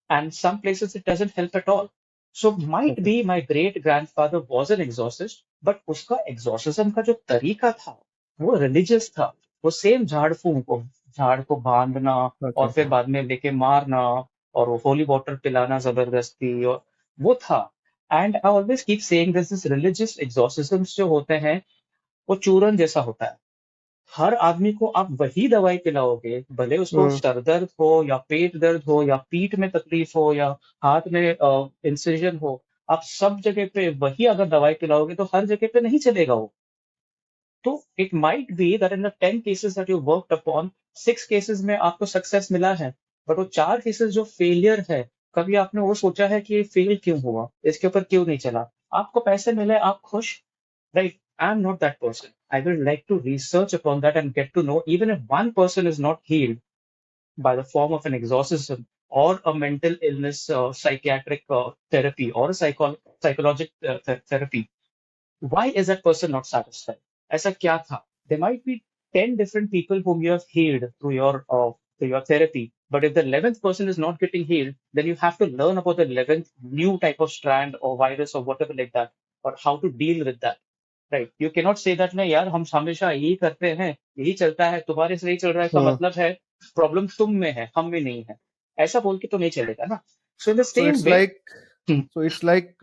and some places it doesn't help at all. So might Okay. be my great grandfather was an exorcist, but उसका exorcism का जो तरीका था वो religious था. वो same झाड़ फूंक को झाड़ को बांधना और Okay. फिर बाद में लेके मारना और वो होली वाटर पिलाना जबरदस्ती और वो था. And I always keep saying this religious exorcisms जो होते हैं वो चूरन जैसा होता है. हर आदमी को आप वही दवाई पिलाओगे, भले उसको Hmm. सर दर्द हो या पेट दर्द हो या पीठ में तकलीफ हो या हाथ में इंसिजन हो, आप सब जगह पे वही अगर दवाई पिलाओगे तो हर जगह पे नहीं चलेगा वो. तो it might be that in the 10 cases that you worked upon, 6 cases में आपको सक्सेस मिला है, बट वो 4 केसेस जो फेलियर है, कभी आपने वो सोचा है कि ये फेल क्यों हुआ, इसके ऊपर क्यों नहीं चला? आपको पैसे मिले, आप खुश, right? I'm not that person. I will like to research upon that and get to know, even if one person is not healed by the form of an exorcism or a mental illness psychiatric therapy or a psychologic therapy, why is that person not satisfied? ऐसा क्या था? There might be 10 different people whom you have healed through your therapy, but if the 11th person is not getting healed, then you have to learn about the 11th new type of strand or virus or whatever like that, or how to deal with that. Right, you cannot say that नहीं यार हम हमेशा यही करते हैं, यही चलता है, तुम्हारे से यही चल रहा है, इसका Hmm. मतलब है प्रॉब्लम तुम में है, हम में नहीं है. ऐसा बोल के तो नहीं चलेगा ना. So in the So same it's way. like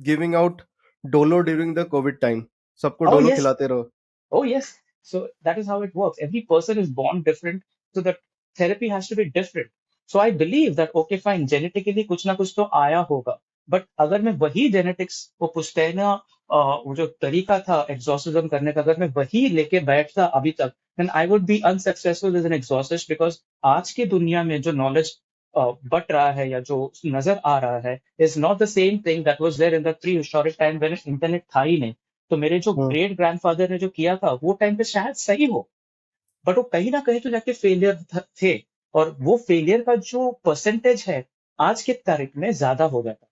giving out dolo during the COVID time. सबको Oh डोलो yes. खिलाते रहो. Oh, yes. So that is how it works. Every person is born different, so the therapy has to be different. So I believe that okay, fine, genetically कुछ ना कुछ तो आया होगा. But अगर मैं वही genetics को पुश्तैना वो जो तरीका था exorcism करने का, अगर मैं वही लेके बैठता अभी तक, then I would be unsuccessful as an exorcist, because आज की दुनिया में जो knowledge बट रहा है या जो नजर आ रहा है is not the same thing that was there in the pre-historic time when internet था ही नहीं. तो मेरे जो Hmm. ग्रेट ग्रैंडफादर ने जो किया था वो टाइम पे शायद सही हो, बट वो कहीं ना कहीं तो जाके फेलियर थे, और वो फेलियर का जो परसेंटेज है आज की तारीख में ज्यादा हो गया था,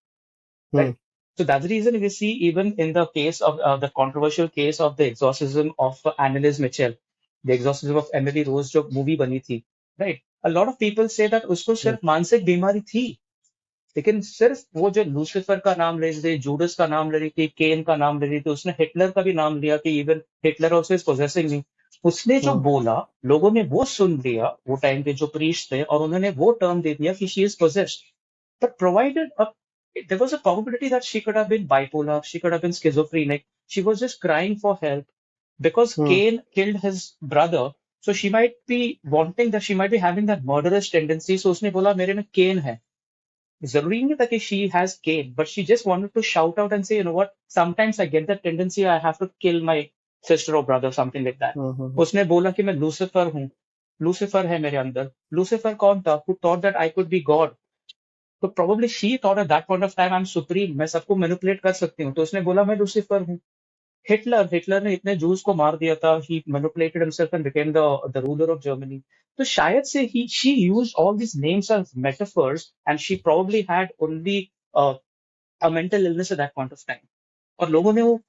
Hmm. Right. So that's the reason we see even in the case of the controversial case of the exorcism of Annelies Mitchell, the exorcism of Emily Rose जो मूवी बनी थी, right? A lot of people say that उसको Right. सिर्फ मानसिक बीमारी थी, लेकिन सिर्फ वो जो लूसीफर का नाम ले रही थी, जूडस का नाम ले रही थी, केन का नाम ले रही थी, उसने हिटलर का भी नाम लिया कि even Hitler also is possessing me. उसने जो Hmm. बोला, लोगों ने वो सुन लिया, वो टाइम पे जो प्रीस्ट थे, और उन्होंने वो टर्म दे दिया कि she is possessed. But provided there was a probability that she could have been bipolar, she could have been schizophrenic, she was just crying for help because Hmm. Cain killed his brother. So she might be wanting that, she might be having that murderous tendency. So उसने बोला मेरे में केन है, जरूरी नहीं था कि she has can, but she just wanted to shout out and say, you know what, sometimes I get that tendency, I have to kill my sister or brother, something like that. Hmm, उसने बोला कि मैं Lucifer हूँ, Lucifer है मेरे अंदर। Lucifer कौन था? Who thought that I could be God? तो probably she thought at that point of time I am supreme, मैं सबको मैनिपुलेट कर सकती हूँ, तो उसने बोला मैं लूसीफर हूँ। हिटलर ने इतने जूस को मार दिया था, he manipulated himself and became the ruler of Germany. तो शायद से ही she used all these names as metaphors, and she probably had only uh, a mental illness at that point of time, और लोगों ने वो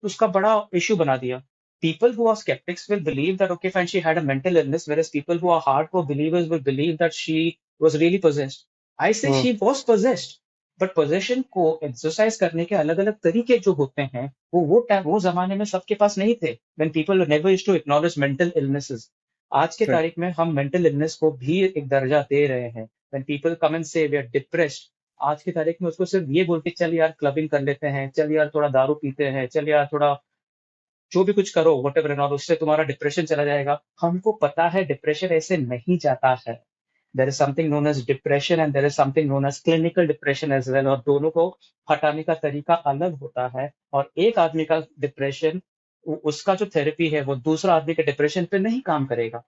उसका बड़ा इश्यू बना दिया। People who are skeptics will believe that okay fine, she had a mental illness, whereas people who are hardcore believers will believe that she was really possessed. I say hmm, she was possessed, but possession को exercise करने के अलग अलग तरीके जो होते हैं, वो जमाने में सबके पास नहीं थे, when people never used to acknowledge mental illnesses। आज के right. तारीख में हम मेंटल इलनेस को भी एक दर्जा दे रहे हैं। when people come and say we are depressed, आज की तारीख में उसको सिर्फ ये बोल के चल यार क्लबिंग कर लेते हैं, चल यार थोड़ा दारू पीते हैं, चल यार थोड़ा जो भी कुछ करो वट एवर और उससे तुम्हारा डिप्रेशन चला जाएगा। हमको पता है डिप्रेशन ऐसे नहीं जाता है। There is something known as depression and there is something known as clinical depression as well, और दोनों को हटाने का तरीका अलग होता है। और एक आदमी का डिप्रेशन, उसका जो थेरेपी है वो दूसरा आदमी के डिप्रेशन पे नहीं काम करेगा।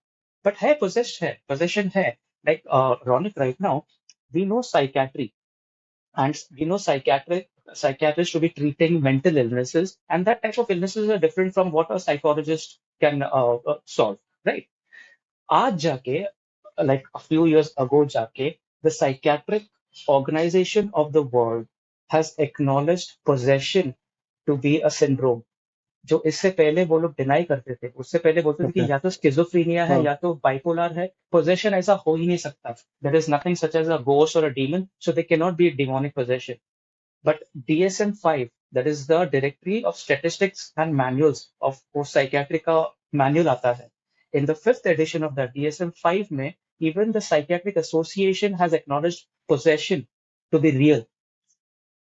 बट है पोजेस्ट, है पोजेशन है। Like chronic, right now we know psychiatry, and we know psychiatrists to be treating mental illnesses, and that type of illnesses are different from what a psychologist can solve, right? Aaj jaake, like a few years ago jaake, the psychiatric organization of the world has acknowledged possession to be a syndrome। जो इससे पहले वो लोग deny करते थे, उससे पहले बोलते थे कि Okay. या तो स्किजोफ्रीनिया है हाँ, या तो बाइपोलर है, पोजेशन ऐसा हो ही नहीं सकता। There is nothing such as a ghost or a demon, so they can not be demonic possession. But DSM-5, that is the Directory of Statistics and Manuals of वो psychiatric का manual आता है। In the fifth edition of the DSM-5 में, even the Psychiatric Association has acknowledged possession to be real,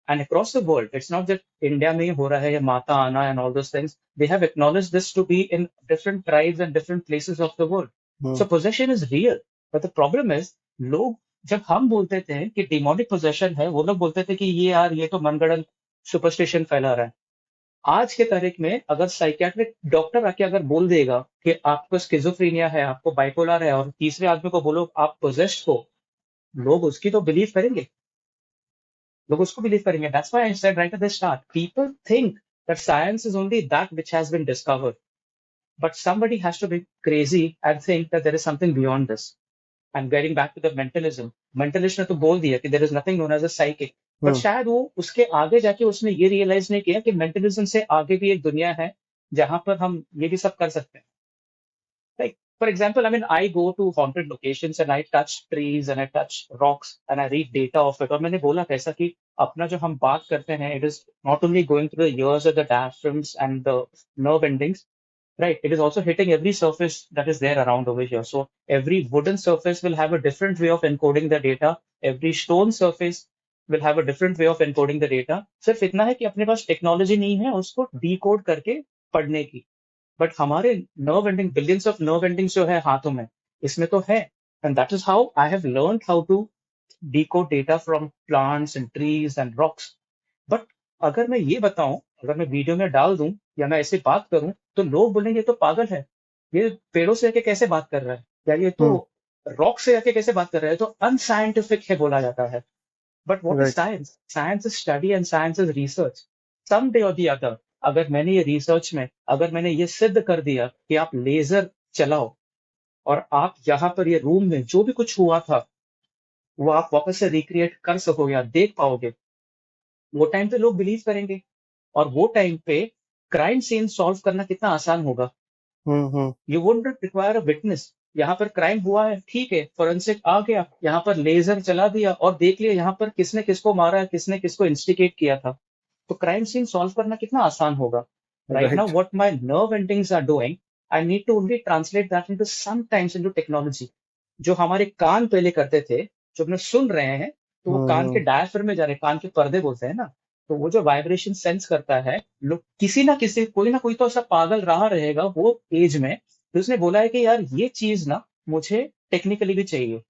and across the world, it's not that India में ही हो रहा है या माता आना and all those things, they have acknowledged this to be in different tribes and different places of the world। Hmm, So possession is real, but the problem is लोग, जब हम बोलते थे कि demonic possession है, वो लोग बोलते थे कि ये यार ये तो मनगढ़ंत सुपरस्टिशन फैला रहा है। आज के तारीख में अगर साइकियाट्रिक डॉक्टर आके अगर बोल देगा कि आपको स्किजोफ्रीनिया है, आपको बाइपोलर है, और तीसरे आदमी को बोलो आप पोजेस्ड हो, लोग उसकी तो बिलीव करेंगे, लोग उसको बिलीव करेंगे। That's why I said right at the start, people think that science is only that which has been discovered, but somebody has to be crazy and think that there is something beyond this। And getting back to the mentalism, mentalist ने तो बोल दिया कि there is nothing known as a psychic, but hmm, शायद वो उसके आगे जाके उसने ये रियलाइज नहीं किया कि मेंटलिज्म से आगे भी एक दुनिया है जहां पर हम ये भी सब कर सकते हैं। Like, for example, I mean, I go to haunted locations and I touch trees and I touch rocks and I read data of it। और मैंने बोला कैसा कि अपना जो हम बात करते हैं, it is not only going through the ears of the diaphragms and the nerve endings, right? It is also hitting every surface that is there around over here. So every wooden surface will have a different way of encoding the data. Every stone surface will have a different way of encoding the data। सिर्फ इतना है कि अपने पास technology नहीं है उसको decode करके पढ़ने की, बट हमारे nerve ending, billions of nerve endings जो है हाथों में, इसमें तो है। And that is how I have learned how to decode data from plants and trees and rocks। But अगर मैं ये बताऊं, अगर मैं वीडियो में डाल दूं या मैं ऐसे बात करूं, तो लोग बोलेंगे ये तो पागल है, ये पेड़ों से आके कैसे बात कर रहा है, या ये तो हम्म, रॉक से आके कैसे बात कर रहा है, तो अनसाइंटिफिक है बोला जाता है। But what is right. Science? Science is study and science is research. Some day or the other, अगर मैंने ये रिसर्च में, अगर मैंने ये सिद्ध कर दिया कि आप लेजर चलाओ और आप यहाँ पर ये रूम में जो भी कुछ हुआ था वो आप वापस से रिक्रिएट कर सकोगे, आप देख पाओगे, वो टाइम पे लोग बिलीव करेंगे। और वो टाइम पे क्राइम सीन सॉल्व करना कितना आसान होगा। Hmm, you would require a witness. यहाँ पर क्राइम हुआ है, ठीक है, फोरेंसिक आ गया, यहाँ पर लेजर चला दिया और देख लिया यहाँ पर किसने किसको मारा है, किसने किसको इंस्टिगेट किया था, तो क्राइम सीन सॉल्व करना कितना आसान होगा। Right now right. What my nerve endings are doing, I need to only translate that into sometimes into technology. जो हमारे कान पहले करते थे, जो अपने सुन रहे हैं, तो वो कान के हम्म, डायफ्राम में जा रहे हैं, कान के पर्दे बोलते हैं ना, तो वो जो वाइब्रेशन सेंस करता है, लोग किसी ना कोई तो ऐसा पागल रहा रहेगा वो एज में, तो उसने बोला है कि यार ये चीज ना मुझे टेक्निकली भी चाहिए।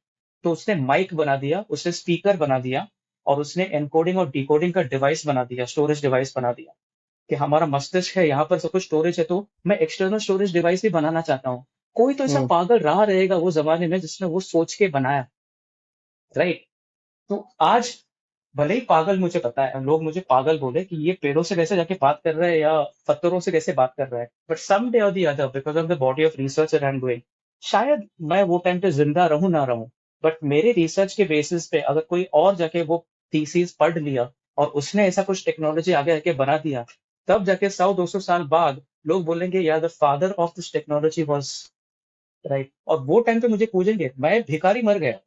तो उसने माइक बना दिया, उसने स्पीकर बना दिया, और उसने एनकोडिंग और डिकोडिंग का डिवाइस बना दिया, स्टोरेज डिवाइस बना दिया कि हमारा मस्तिष्क है, यहाँ पर सब कुछ स्टोरेज है, तो मैं एक्सटर्नल स्टोरेज डिवाइस भी बनाना चाहता हूँ। कोई तो ऐसा हम्म पागल रहा रहेगा वो जमाने में जिसने वो सोच के बनाया, राइट? तो आज भले ही पागल मुझे पता है, लोग मुझे पागल बोले कि ये पेड़ों से कैसे जाके बात कर रहा है या पत्थरों से कैसे बात कर रहा है, but some day or the other because of the body of research that I am doing, शायद मैं वो टाइम पे जिंदा रहूं ना रहूं, बट मेरे रिसर्च के बेसिस पे अगर कोई और जाके वो थीसिस पढ़ लिया और उसने ऐसा कुछ टेक्नोलॉजी आगे आके बना दिया, तब जाके 100-200 साल बाद लोग बोलेंगे यार the father of this technology was right. और वो टाइम पे मुझे पूछेंगे, मैं भिखारी मर गया,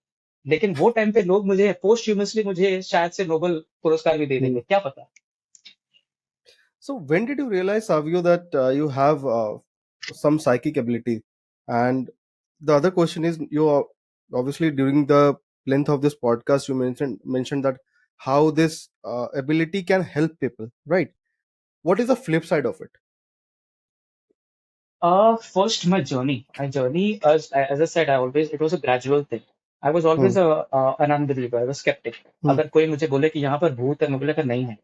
लेकिन वो टाइम पे लोग मुझे पोस्टह्यूमसली मुझे शायद से नोबेल पुरस्कार भी दे हम्म देंगे, क्या पता। So when did you realize, Savio, that you have some psychic ability? And the other question is, obviously during the length of this podcast, you mentioned that how this ability can help people, right? What is the flip side of it? First, my journey, as I said, I always it was a gradual thing. I was Hmm. always an unbeliever. I was skeptic. Hmm. अगर कोई मुझे बोले कि यहाँ पर भूत है, मैं बोले कि नहीं है।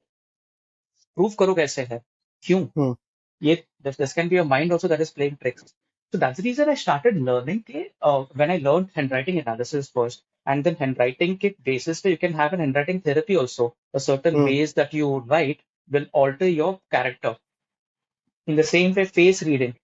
प्रूफ करो कैसे है, क्यों? Hmm. ये this can be a mind also that is playing tricks. So that's the reason I started learning कि, when I learned handwriting analysis first, and then handwriting के basis पे you can have an handwriting therapy also. A certain Hmm. ways that you write will alter your character. In the same way, face reading.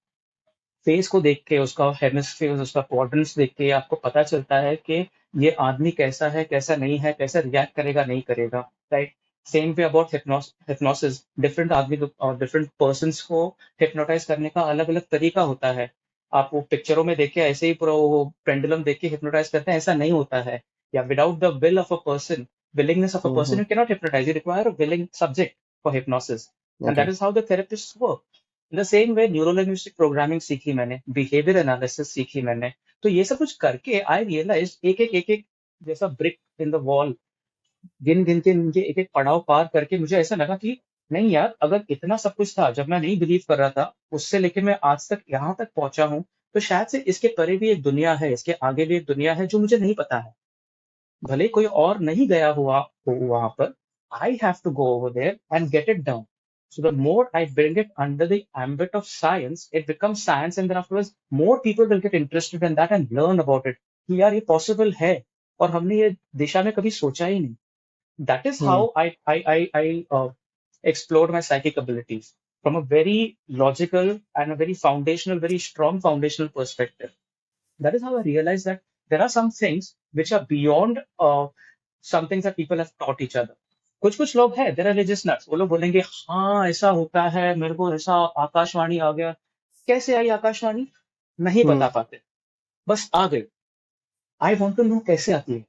Face को देख के, उसका hemisphere, उसका quadrants देख के आपको पता चलता है कि ये आदमी कैसा है, कैसा नहीं है, कैसा रिएक्ट करेगा, नहीं करेगा, right? Same way about hypnosis, different आदमी और डिफरेंट पर्सन को हिप्नोटाइज करने का अलग अलग तरीका होता है। आप वो पिक्चरों में देख के ऐसे ही पूरा वो पेंडुलम देख के हिप्नोटाइज करते हैं, ऐसा नहीं होता है। या without the will of a person, willingness of a Hmm. Person, Hmm. You cannot hypnotize, you require a willing subject for hypnosis, and that Okay. Is how the therapist work. In the same way neurolinguistic programming सीखी मैंने, behaviour analysis सीखी मैंने। तो ये सब कुछ करके आई realise एक एक जैसा ब्रिक इन द वॉल, गिन गिन के इनके एक एक पड़ाव पार करके मुझे ऐसा लगा कि नहीं यार, अगर इतना सब कुछ था जब मैं नहीं बिलीव कर रहा था, उससे लेके मैं आज तक यहाँ तक पहुंचा हूँ, तो शायद से इसके परे भी एक दुनिया है, इसके आगे भी एक दुनिया है जो मुझे नहीं पता है। भले कोई और नहीं गया हुआ हो वहां पर, I have to go over there and get it down. So the more I bring it under the ambit of science, it becomes science, and then afterwards more people will get interested in that and learn about it कि यार ये possible है और हमने ये दिशा में कभी सोचा ही नहीं। That is how Hmm. I explored my psychic abilities from a very logical and a very foundational, very strong foundational perspective. That is how I realized that there are some things which are beyond some things that people have taught each other. कुछ कुछ लोग हैं, there are religious nuts, वो लोग बोलेंगे हाँ ऐसा होता है, मेरे को ऐसा आकाशवाणी आ गया। कैसे आई आकाशवाणी? नहीं Hmm. बता पाते, बस आ गई। आई वॉन्ट टू नो कैसे आती है,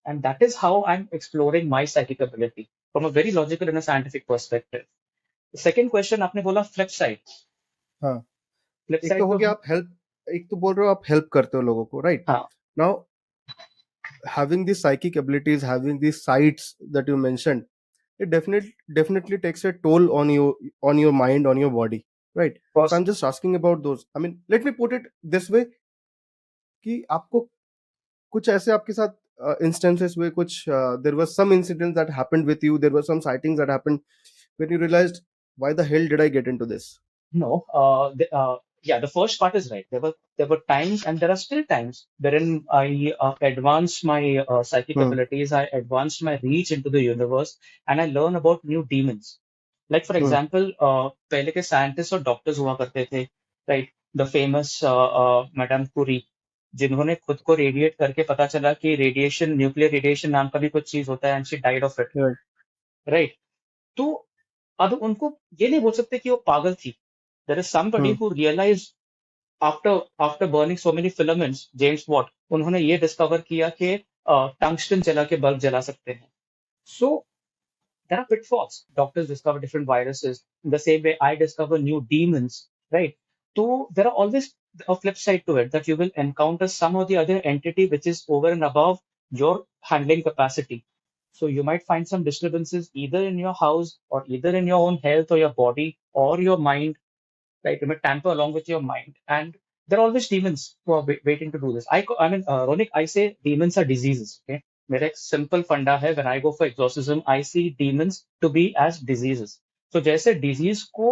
and that is how I am exploring my psychic ability from a very logical and scientific perspective. Second question आपने बोला फ्लिप साइड। हाँ. फ्लिप एक तो साइड हो तो गया आप हेल्प, एक तो बोल रहे हो आप हेल्प करते हो लोगों को, राइट? हाँ, now having these psychic abilities, having these sights that you mentioned, it definitely takes a toll on your mind, on your body, right? So first I'm just asking about those. I mean, let me put it this way कि आपको कुछ ऐसे आपके साथ instances हुए, कुछ there was some incidents that happened with you, there were some sightings that happened when you realized, why the hell did I get into this? No, yeah, the first part is right. There were times, and there are still times wherein I advanced my psychic Hmm. abilities. I advanced my reach into the universe, and I learn about new demons. Like for Hmm. example, पहले के scientists और doctors हुआ करते थे, right? The famous madam कुरी, जिन्होंने खुद को रेडिएट करके पता चला कि रेडिएशन, न्यूक्लियर रेडिएशन नाम का भी कुछ चीज होता है, and she died of it, Right. Right? तो अब उनको ये नहीं बोल सकते कि वो पागल थी। There is somebody Hmm. Who realize after after burning so many filaments, James Watt, उन्होंने ये डिस्कवर किया कि टंगस्टन जला के बल्ब जला सकते हैं। सो there are pitfalls. Doctors discover different viruses in the same way I discover new demons, right? So there are always a flip side to it, that you will encounter some or the other entity which is over and above your handling capacity. So you might find some disturbances either in your house or either in your own health or your body or your mind, right? You might tamper along with your mind, and there are always demons who are waiting to do this. I mean, Ronik, I say demons are diseases. Okay, मेरा एक simple फंडा है, when I go for exorcism I see demons to be as diseases. तो जैसे disease को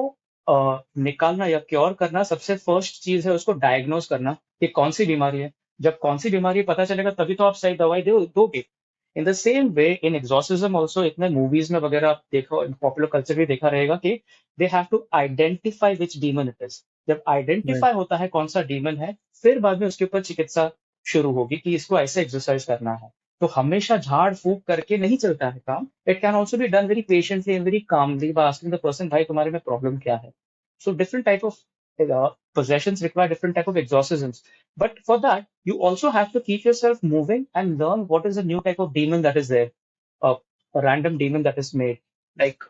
निकालना या cure करना, सबसे फर्स्ट चीज है उसको डायग्नोज करना कि कौन सी बीमारी है। जब कौन सी बीमारी पता चलेगा तभी तो आप सही दवाई दोगे। इन the same way in exorcism also, इतने मूवीज में वगैरह आप देखो, इन पॉपुलर कल्चर भी देखा रहेगा कि they have to identify which demon it is. जब Right. आइडेंटिफाई होता है कौन सा डीमन है, फिर बाद में उसके ऊपर चिकित्सा शुरू होगी कि इसको ऐसे एक्सरसाइज करना है। तो हमेशा झाड़ फूक करके नहीं चलता है काम। It can also be done very patiently and very calmly by asking the person, भाई तुम्हारे में प्रॉब्लम क्या है। So different type of possessions require different type of exorcisms. But for that, you also have to keep yourself moving and learn what is the new type of demon that is there, uh, a random demon that is made. Like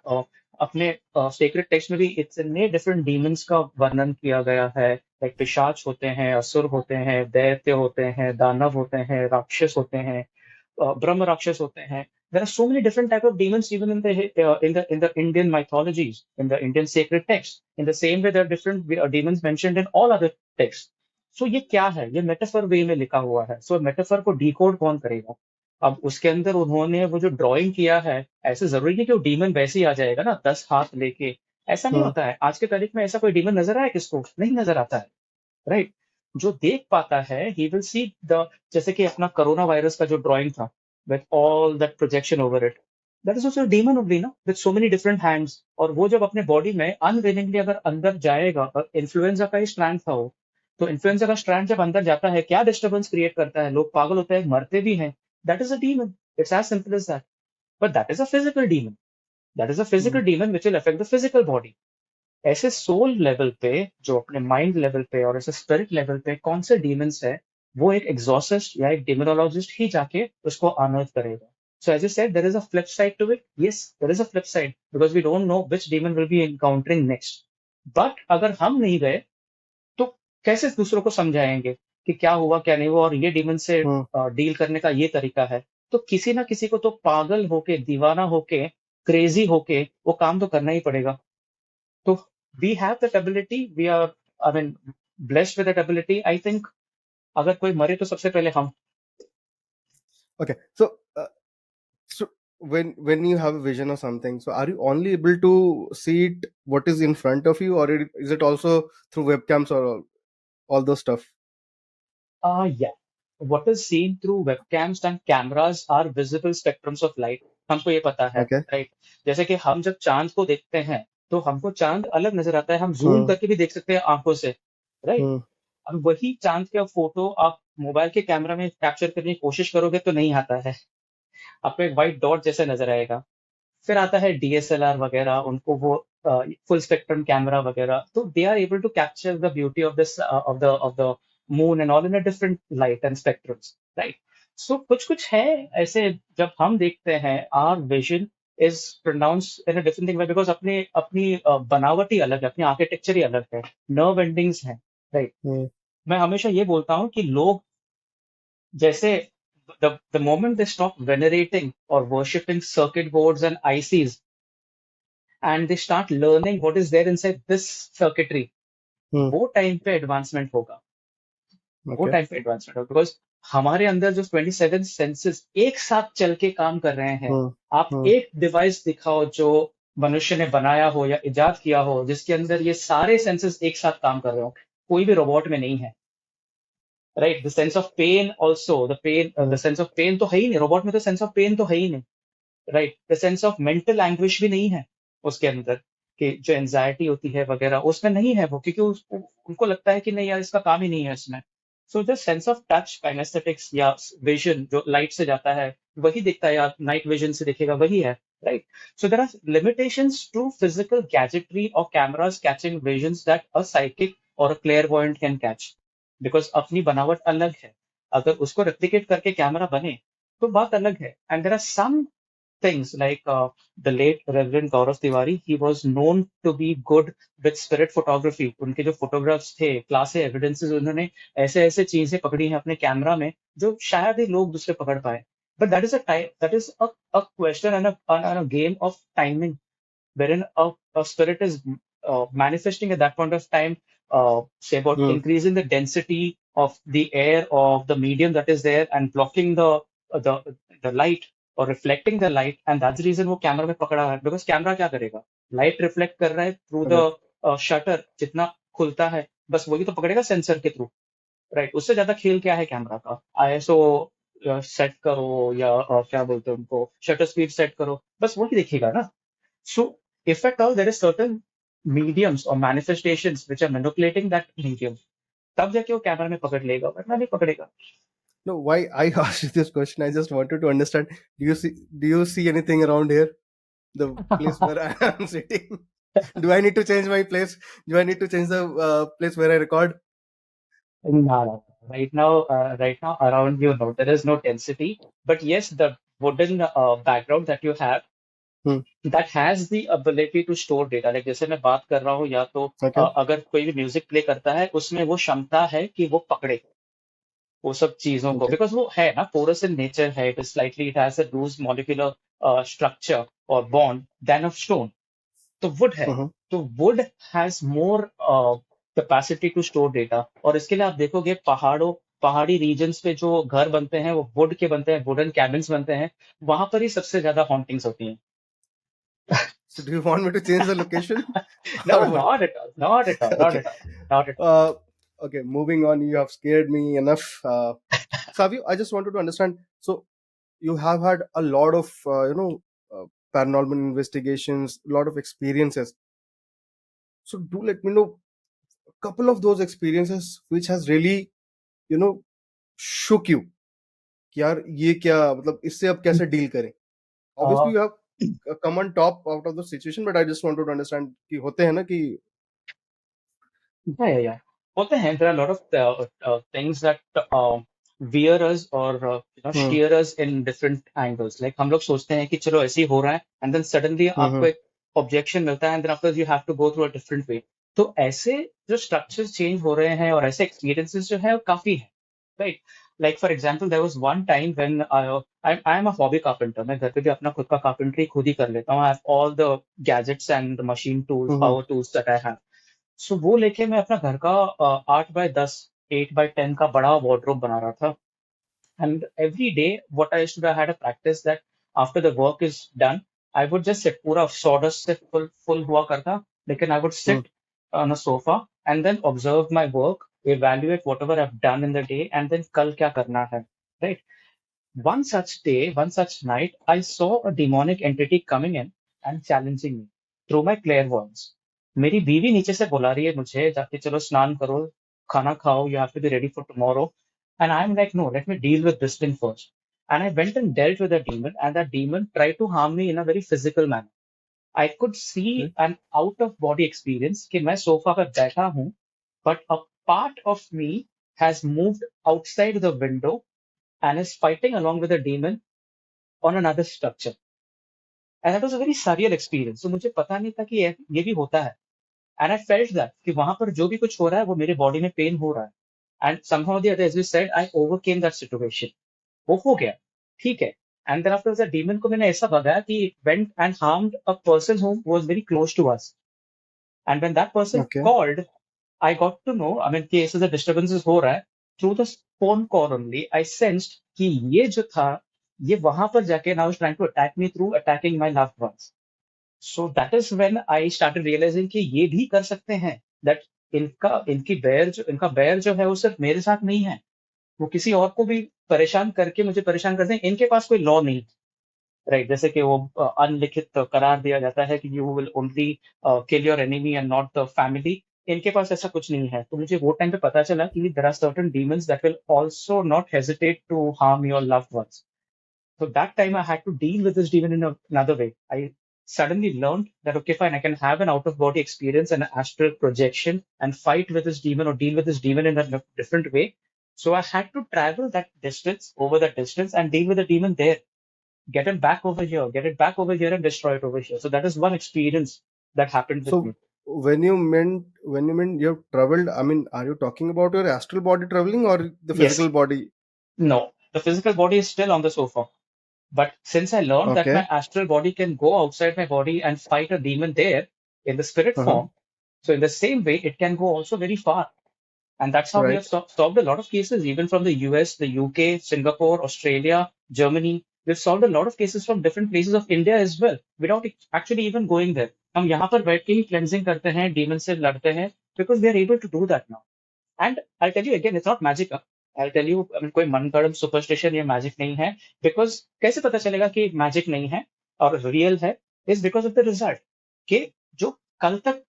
अपने sacred text में भी इतने different demons का वर्णन किया गया है। Like पिशाच होते हैं, असुर होते हैं, दैत्य होते हैं, दानव होते हैं, राक्षस होते हैं, Brahma Rakshas होते हैं. There are so many different type of demons even in the Indian mythologies, in the Indian sacred texts. In the same way, there are different demons mentioned in all other texts. So ये क्या है? ये metaphor वे में लिखा हुआ है. So metaphor को decode कौन करेगा? अब उसके अंदर उन्होंने वो जो ड्राइंग किया है, ऐसे जरूरी नहीं कि वो डीमन वैसे ही आ जाएगा ना 10 हाथ लेके। ऐसा नहीं Hmm. होता है। आज के तारीख में ऐसा कोई डीमन नजर आया किसको? नहीं नजर आता है। राइट। जो देख पाता है ही विल सी द, जैसे कि अपना कोरोना वायरस का जो ड्राइंग था with all that projection over it, that is also demon only ना, with so many different hands. और वो जब अपने बॉडी में अनविलिंगली अगर अंदर जाएगा, और इन्फ्लुएंजा का ही स्ट्रैंड था वो, तो इन्फ्लुएंजा का स्ट्रैंड जब अंदर जाता है क्या डिस्टर्बेंस क्रिएट करता है, लोग पागल होते हैं, मरते भी हैं। That is a demon, it's as simple as that. But that is a physical demon, that is a Hmm. Physical demon which will affect the physical body. ऐसे सोल लेवल पे, जो अपने माइंड लेवल पे और ऐसे spirit level पे कौन से डीमंस है, वो एक एग्जॉर्सिस्ट या एक डेमोनोलॉजिस्ट ही जाके उसको अनर्थ करेगा। So as you said, there is a flip side to it. Yes, there is a flip side because we don't know which demon will be encountering next. But अगर हम नहीं गए तो कैसे दूसरों को समझाएंगे कि क्या हुआ क्या नहीं हुआ, और ये डीमन से Hmm. डील करने का ये तरीका है। तो किसी ना किसी को तो पागल होके, दीवाना होके, क्रेजी होके वो काम तो करना ही पड़ेगा। तो we have that ability, we are, I mean, blessed with that ability, I think। अगर कोई मरे तो सबसे पहले हम। Okay. So when you have a vision or something, so are you only able to see it what is in front of you, or is it also through webcams or all those stuff? Yeah, what is seen through webcams and cameras are visible spectrums of light, हमको ये पता है। Okay. Right. जैसे कि हम जब चांद को देखते हैं तो हमको चांद अलग नजर आता है, हम जूम Hmm. करके भी देख सकते हैं आंखों से। राइट। Hmm. अब वही चांद का फोटो आप मोबाइल के कैमरा में कैप्चर करने की कोशिश करोगे तो नहीं आता है, आपको एक व्हाइट डॉट जैसे नजर आएगा। फिर आता है डीएसएलआर वगैरह, उनको वो फुल स्पेक्ट्रम कैमरा वगैरह, तो they are able to capture the beauty of this of the moon and all in a different light and spectrums. Right. So कुछ कुछ है ऐसे, जब हम देखते हैं our vision is pronounce in a different thing because अपनी अपनी बनावट ही अलग है, अपनी आर्किटेक्चर ही अलग है, नर्व एंडिंग्स हैं। राइट। Hmm. मैं हमेशा ये बोलता हूँ कि लोग जैसे the moment they stop venerating or worshipping circuit boards and ICs, and they start learning what is there inside this circuitry, Hmm. वो टाइम पे एडवांसमेंट होगा। वो Okay. टाइम पे एडवांसमेंट होगा बिकॉज हमारे अंदर जो 27 सेंसेस एक साथ चल के काम कर रहे हैं। Hmm. आप Hmm. एक डिवाइस दिखाओ जो मनुष्य ने बनाया हो या इजाद किया हो जिसके अंदर ये सारे सेंसेस एक साथ काम कर रहे हो, कोई भी रोबोट में नहीं है। Right. The sense of pain also, the pain, the Hmm. Sense of pain तो है ही नहीं रोबोट में, तो सेंस ऑफ पेन तो है ही नहीं। Right. The sense of mental anguish भी नहीं है उसके अंदर, कि जो एंजाइटी होती है वगैरह उसमें नहीं है वो, क्योंकि उनको लगता है कि नहीं यार इसका काम ही नहीं है इसमें। So the sense of touch, kinesthetics या विजन जो लाइट से जाता है वही दिखता है, या नाइट विजन से दिखेगा वही है। Right. So there are limitations to physical gadgetry or cameras catching visions that a psychic or a clairvoyant can catch, because अपनी बनावट अलग है। अगर उसको रेप्लिकेट करके कैमरा बने तो बात अलग है। And there are some things like the late Reverend Gaurav Tiwari, he was known to be good with spirit photography। उनके जो फोटोग्राफ्स थे, क्लास है, एविडेंसेस, उन्होंने ऐसे ऐसे चीजें पकड़ी हैं अपने कैमरा में जो शायद ही लोग दूसरे पकड़ पाए। But that is a question and a game of timing, wherein a spirit is manifesting at that point of time, say about Hmm. increasing the density of the air of the medium that is there and blocking the the light or reflecting the light, and that's the reason वो camera में पकड़ा है, because camera क्या करेगा, light reflect कर रहा है through Okay. The shutter, जितना खुलता है बस वही तो पकड़ेगा सेंसर के थ्रू, राइट। उससे ज्यादा खेल क्या है कैमरा का, आईएसओ सेट करो या क्या बोलते हैं उनको, शटर स्पीड सेट करो, बस वही दिखेगा ना। सो if at all there is certain mediums or manifestations which are manipulating that medium, तब जाके वो कैमरा में पकड़ लेगा, वरना नहीं पकड़ेगा। No, why I asked you this question? I just wanted to understand. Do you see anything around here? The place where I am sitting. Do I need to change my place? Do I need to change the place where I record? No, no. Right now around you, no, there is no density. But yes, the wooden background that you have, Hmm. that has the ability to store data. Like जैसे मैं बात कर रहा हूँ, या तो Okay. अगर कोई भी म्यूजिक प्ले करता है, उसमें वो क्षमता है कि वो पकड़े वो सब चीजों को, Okay. बिकॉज वो है ना, पोरस इन नेचर है, it is slightly, it has a loose molecular structure और बॉन्ड देन ऑफ स्टोन। तो वुड है, Uh-huh. तो wood has more capacity to store data. और इसके लिए आप देखोगे पहाड़ी रीजन्स पे जो घर बनते हैं वो वुड के बनते हैं, वुडन कैबिन्स बनते हैं, वहां पर ही सबसे ज्यादा हॉन्टिंग्स होती हैं। So do you want me to change the location No, or what? not at all, not at all, not Okay. at all, not at all. Uh, okay. Moving on. You have scared me enough. Savio, I just wanted to understand. So you have had a lot of paranormal investigations, a lot of experiences. So do let me know a couple of those experiences which has really you know shook you कि यार ये क्या मतलब इससे अब कैसे deal करें. Obviously Uh, you have come on top out of the situation, but I just wanted to understand कि होते हैं ना कि yeah. होते हैं, there are a lot of things that veer us or hmm steer us in different angles. Like हम लोग सोचते हैं कि चलो ऐसे ही हो रहा है, and then suddenly आपको हम्म एक objection मिलता है, and then after you have to go through a different way. तो ऐसे जो structures change हो रहे हैं और ऐसे experiences जो है वो काफी है, right? Like for example, there was one time when I am a hobby carpenter. मैं घर पे भी अपना खुद का carpentry खुद ही कर लेता हूँ. I have all the gadgets and the machine tools, hmm power tools that I have. सो वो लेके मैं अपना घर का 8x10, 8x10 का बड़ा वार्डरोब बना रहा था। And every day what I used to, I had a practice that after the work is done, I would just sit, पूरा सॉडस्ट से फुल फुल हुआ करता, लेकिन I would hmm sit on a sofa and then observe my work, evaluate whatever I've done in the day, and then कल क्या करना है, right? One such day, one such night, I saw a demonic entity coming in and challenging me through my clairvoyance. मेरी बीवी नीचे से बुला रही है मुझे जाके, चलो स्नान करो, खाना खाओ, you have to be ready for tomorrow. And I'm like, no, let me deal with this thing first. And I went and dealt with a demon, and that demon tried to harm me in a very physical manner. I could see okay an out of body experience कि मैं sofa पर बैठा हूँ, but a part of me has moved outside the window and is fighting along with a demon on another structure. And that was a very surreal experience. So मुझे पता नहीं था कि ये भी होता है. And I felt that कि वहां पर जो भी कुछ हो रहा है वो मेरे बॉडी में पेन हो रहा है. And somehow or the other, as you said, I overcame that situation. वो हो गया, ठीक है. And then after that demon को मैंने ऐसा भगाया कि it went and harmed a person who was very close to us. And when that person okay called, I got to know, I mean, कि ऐसे disturbances हो रहा है, through the phone call only, I sensed कि ये जो था, ये वहां पर जाके now is trying to attack me through attacking my loved ones. So that is when I started realizing कि ये भी कर सकते हैं, that इनका बैर जो है वो सिर्फ मेरे साथ नहीं है, वो किसी और को भी परेशान करके मुझे परेशान करते हैं। इनके पास कोई लॉ नहीं, राइट? जैसे कि वो अनलिखित करार दिया जाता है कि you will only kill your enemy and not the family. इनके पास ऐसा कुछ नहीं है। तो मुझे वो टाइम पे पता चला कि there are certain demons that will also not hesitate to harm your loved ones. So that time I had to deal with this demon in another way. I suddenly learned that, okay, fine, I can have an out of body experience and an astral projection and fight with this demon or deal with this demon in a different way. So I had to travel that distance, over that distance, and deal with the demon there. Get it back over here, get it back over here, and destroy it over here. So that is one experience that happened with me. so when you meant you have traveled, I mean, are you talking about your astral body traveling or the physical Yes, body? no, the physical body is still on the sofa. But since I learned that my Okay. astral body can go outside my body and fight a demon there in the spirit Uh-huh. form, so in the same way, it can go also very far. And that's how we have Right. solved a lot of cases, even from the US, the UK, Singapore, Australia. Germany. We've solved a lot of cases from different places of India as well without actually even going there. हम यहाँ पर बैठ के ही cleansing करते हैं, demon से लड़ते हैं, because we are able to do that now. And I'll tell you again, it's not magic. I'll tell you, कोई मनगढ़ंत सुपरस्टिशन या मैजिक नहीं है, बिकॉज कैसे पता चलेगा कि मैजिक नहीं है और रियल है, is because of the result कि जो कल तक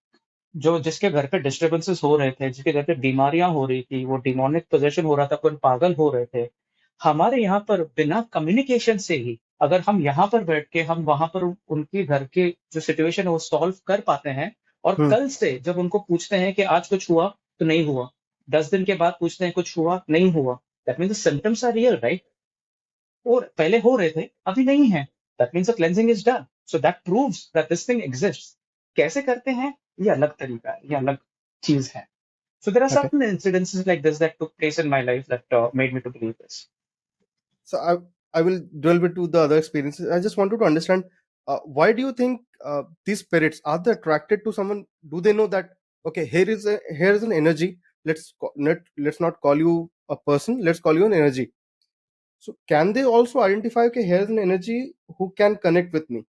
जो जिसके घर पे डिस्टर्बेंसेस हो रहे थे, जिसके घर पे बीमारियां हो रही थी, वो डिमोनिक पोजेशन हो रहा था, कोई पागल हो रहे थे, हमारे यहाँ पर बिना कम्युनिकेशन से ही अगर हम यहाँ पर बैठ के हम वहां पर उनके घर के जो सिचुएशन है वो सॉल्व कर पाते हैं, और Hmm. कल से जब उनको पूछते हैं कि आज कुछ हुआ तो नहीं हुआ, 10 दिन के बाद पूछते हैं कुछ हुआ नहीं हुआ, that means the symptoms are real, right? और पहले हो रहे थे अभी नहीं है, that means the cleansing is done, so that proves that this thing exists. कैसे करते हैं ये अलग तरीका है, ये अलग चीज है. So there are Okay. certain incidences like this that took place in my life that made me to believe this. So I will delve into the other experiences. I just wanted to understand why do you think these spirits are they attracted to someone? Do they know that okay, here is an energy. Let's not call you a person. Let's call you an energy. So can they also identify okay, here is an energy who can connect with me,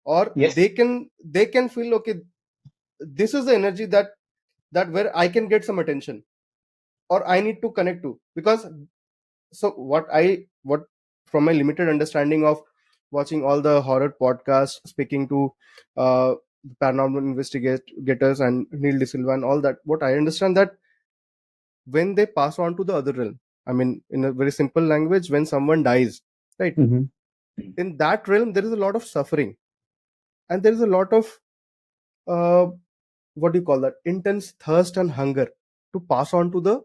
or Yes. they can feel okay, this is the energy that where I can get some attention or I need to connect to because so what from my limited understanding of watching all the horror podcasts speaking to paranormal investigators and Neil De Silva and all that, what I understand that when they pass on to the other realm, I mean in a very simple language, when someone dies, right, Mm-hmm. in that realm there is a lot of suffering and there is a lot of uh, what do you call that, intense thirst and hunger to pass on to the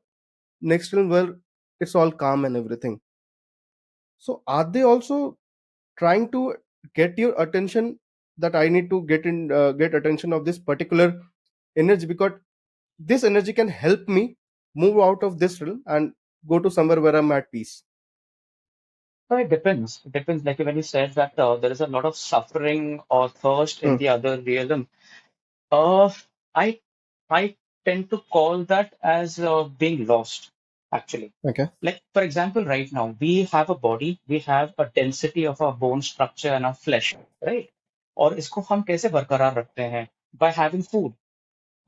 next realm where it's all calm and everything. So are they also trying to get your attention that I need to get attention of this particular energy because this energy can help me move out of this realm and go to somewhere where I'm at peace. So it depends. It depends. Like when you said that there is a lot of suffering or thirst in Hmm. the other realm, uh, I I tend to call that as being lost, actually. Okay. Like for example, right now we have a body, we have a density of our bone structure and our flesh, right? और इसको हम कैसे बरकरार रखते हैं? By having food.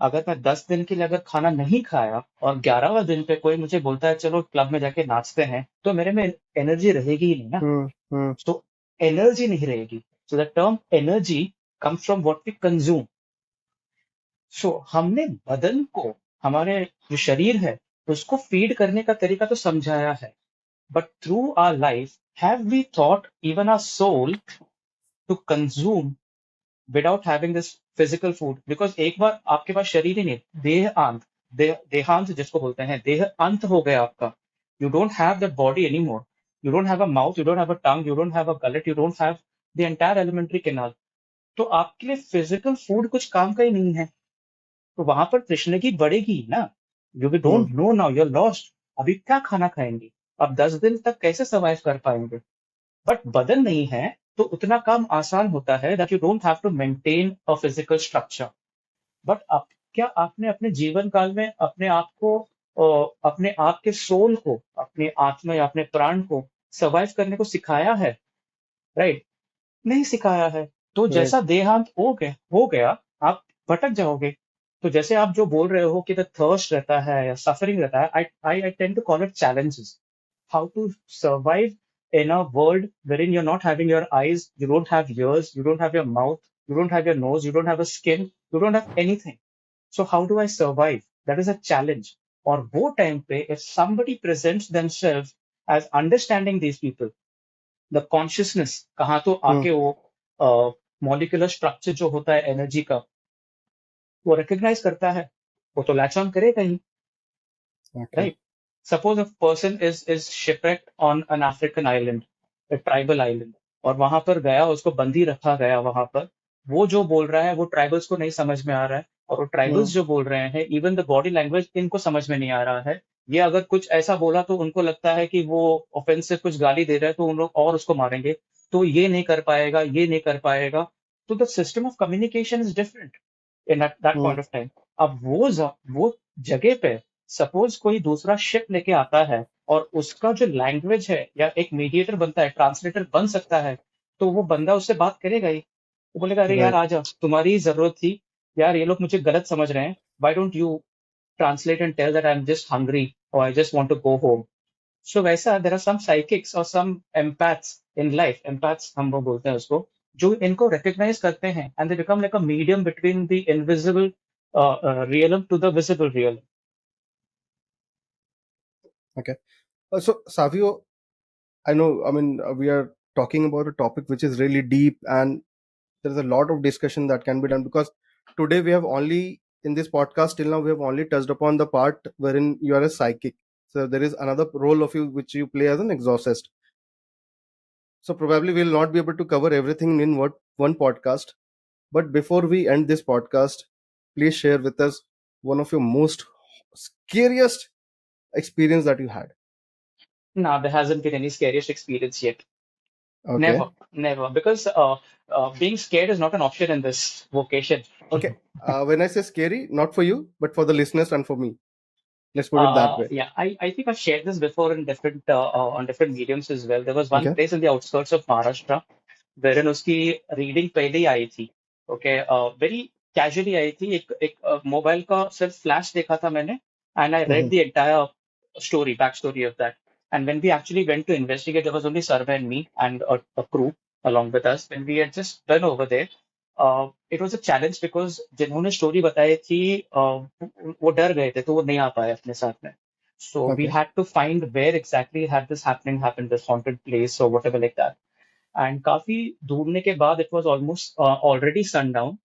अगर मैं 10 दिन के लिए अगर खाना नहीं खाया और 11वां दिन पे कोई मुझे बोलता है चलो क्लब में जाके नाचते हैं, तो मेरे में एनर्जी रहेगी ही नहीं ना. Hmm. Hmm. तो एनर्जी नहीं रहेगी. So the term energy comes from what we consume. So हमने बदन को, हमारे जो शरीर है उसको फीड करने का तरीका तो समझाया है, but through our life have we thought even our soul to consume without having this physical food? Because एक बार आपके पास शरीर ही नहीं, देह अंत, देहांत जिसको बोलते हैं, देह अंत हो गया आपका. You don't have that body any more. You don't have a mouth, you don't have a tongue, you don't have a gullet, you don't have the entire alimentary canal. तो आपके लिए फिजिकल फूड कुछ काम का ही नहीं है. तो वहां पर तृष्णगी बढ़ेगी ना. You we Hmm. Don't know now, you are lost. अभी क्या खाना खाएंगे? अब 10 दिन तक कैसे सर्वाइव कर पाएंगे? बट बदन नहीं है तो उतना काम आसान होता है that you don't have to maintain a physical structure. But आप, क्या आपने अपने जीवन काल में अपने आप को अपने आप के सोल को, अपने आत्मा या अपने प्राण को सर्वाइव करने को सिखाया है? राइट? नहीं सिखाया है. तो Right. जैसा देहांत हो गया, आप भटक जाओगे. तो जैसे आप जो बोल रहे हो कि द थर्स्ट रहता है या सफरिंग रहता है, I I I tend to call it challenges. How to survive in a world wherein you're not having your eyes, you don't have ears, you don't have your mouth, you don't have your nose, you don't have a skin, you don't have anything. So how do I survive? That is a challenge. और वो time पे if somebody presents themselves as understanding these people, the consciousness कहाँ तो Hmm. आके वो molecular structure जो होता है एनर्जी का वो recognize करता है, वो तो latch on करेगा ही. Okay. Right? Suppose a person is shipwrecked on an African island, a tribal island, और वहां पर गया, उसको बंदी रखा गया वहां पर. वो जो बोल रहा है वो ट्राइबल्स को नहीं समझ में आ रहा है, और वो Hmm. ट्राइबल्स जो बोल रहे हैं इवन द बॉडी लैंग्वेज इनको समझ में नहीं आ रहा है. ये अगर कुछ ऐसा बोला तो उनको लगता है कि वो ऑफेंसिव कुछ गाली दे रहा है, तो उन लोग और उसको मारेंगे. तो ये नहीं कर पाएगा, ये नहीं कर पाएगा. तो the system of communication is different in that Hmm. Point of time. अब वो जगह पे सपोज कोई दूसरा शिप लेके आता है और उसका जो लैंग्वेज है या एक मीडिएटर बनता है, ट्रांसलेटर बन सकता है, तो वो बंदा उससे बात करेगा ही। वो बोलेगा अरे यार Right. आजा, तुम्हारी ही जरूरत थी, यार ये लोग मुझे गलत समझ रहे हैं, why don't you translate and tell that I'm just hungry or I just want to go home. So वैसा there are some psychics or some empaths in life, empaths हम वो बोलते हैं उसको, जो इनको recognize करते हैं and they become like a medium between the invisible realm to the visible realm. Okay. So, Savio, I know, I mean, we are talking about a topic which is really deep, and there's a lot of discussion that can be done because today we have only, in this podcast till now, we have only touched upon the part wherein you are a psychic. So, there is another role of you which you play as an exorcist. So, probably we'll not be able to cover everything in one podcast. But before we end this podcast, please share with us one of your most scariest experience that you had. Nah, there hasn't been any scariest experience yet. Okay. Never, never, because being scared is not an option in this vocation. Okay. When I say scary, not for you, but for the listeners and for me. Let's put it that way. Yeah, I think I've shared this before in different on different mediums as well. There was one Okay. place in the outskirts of Maharashtra wherein उसकी reading पहले ही आई थी. Okay, very casually आई थी. एक mobile का सिर्फ flash देखा था मैंने and I read Mm-hmm. The entire story, back story of that. And when we actually went to investigate, there was only Sarva and me and a crew along with us. When we had just been over there, it was a challenge because जिन्होंने story बताई थी वो डर गए थे, तो वो नहीं आ पाए अपने साथ में. So we Okay. had to find where exactly had this happened, this haunted place or whatever like that. And काफी ढूंढने के बाद it was almost already sundown.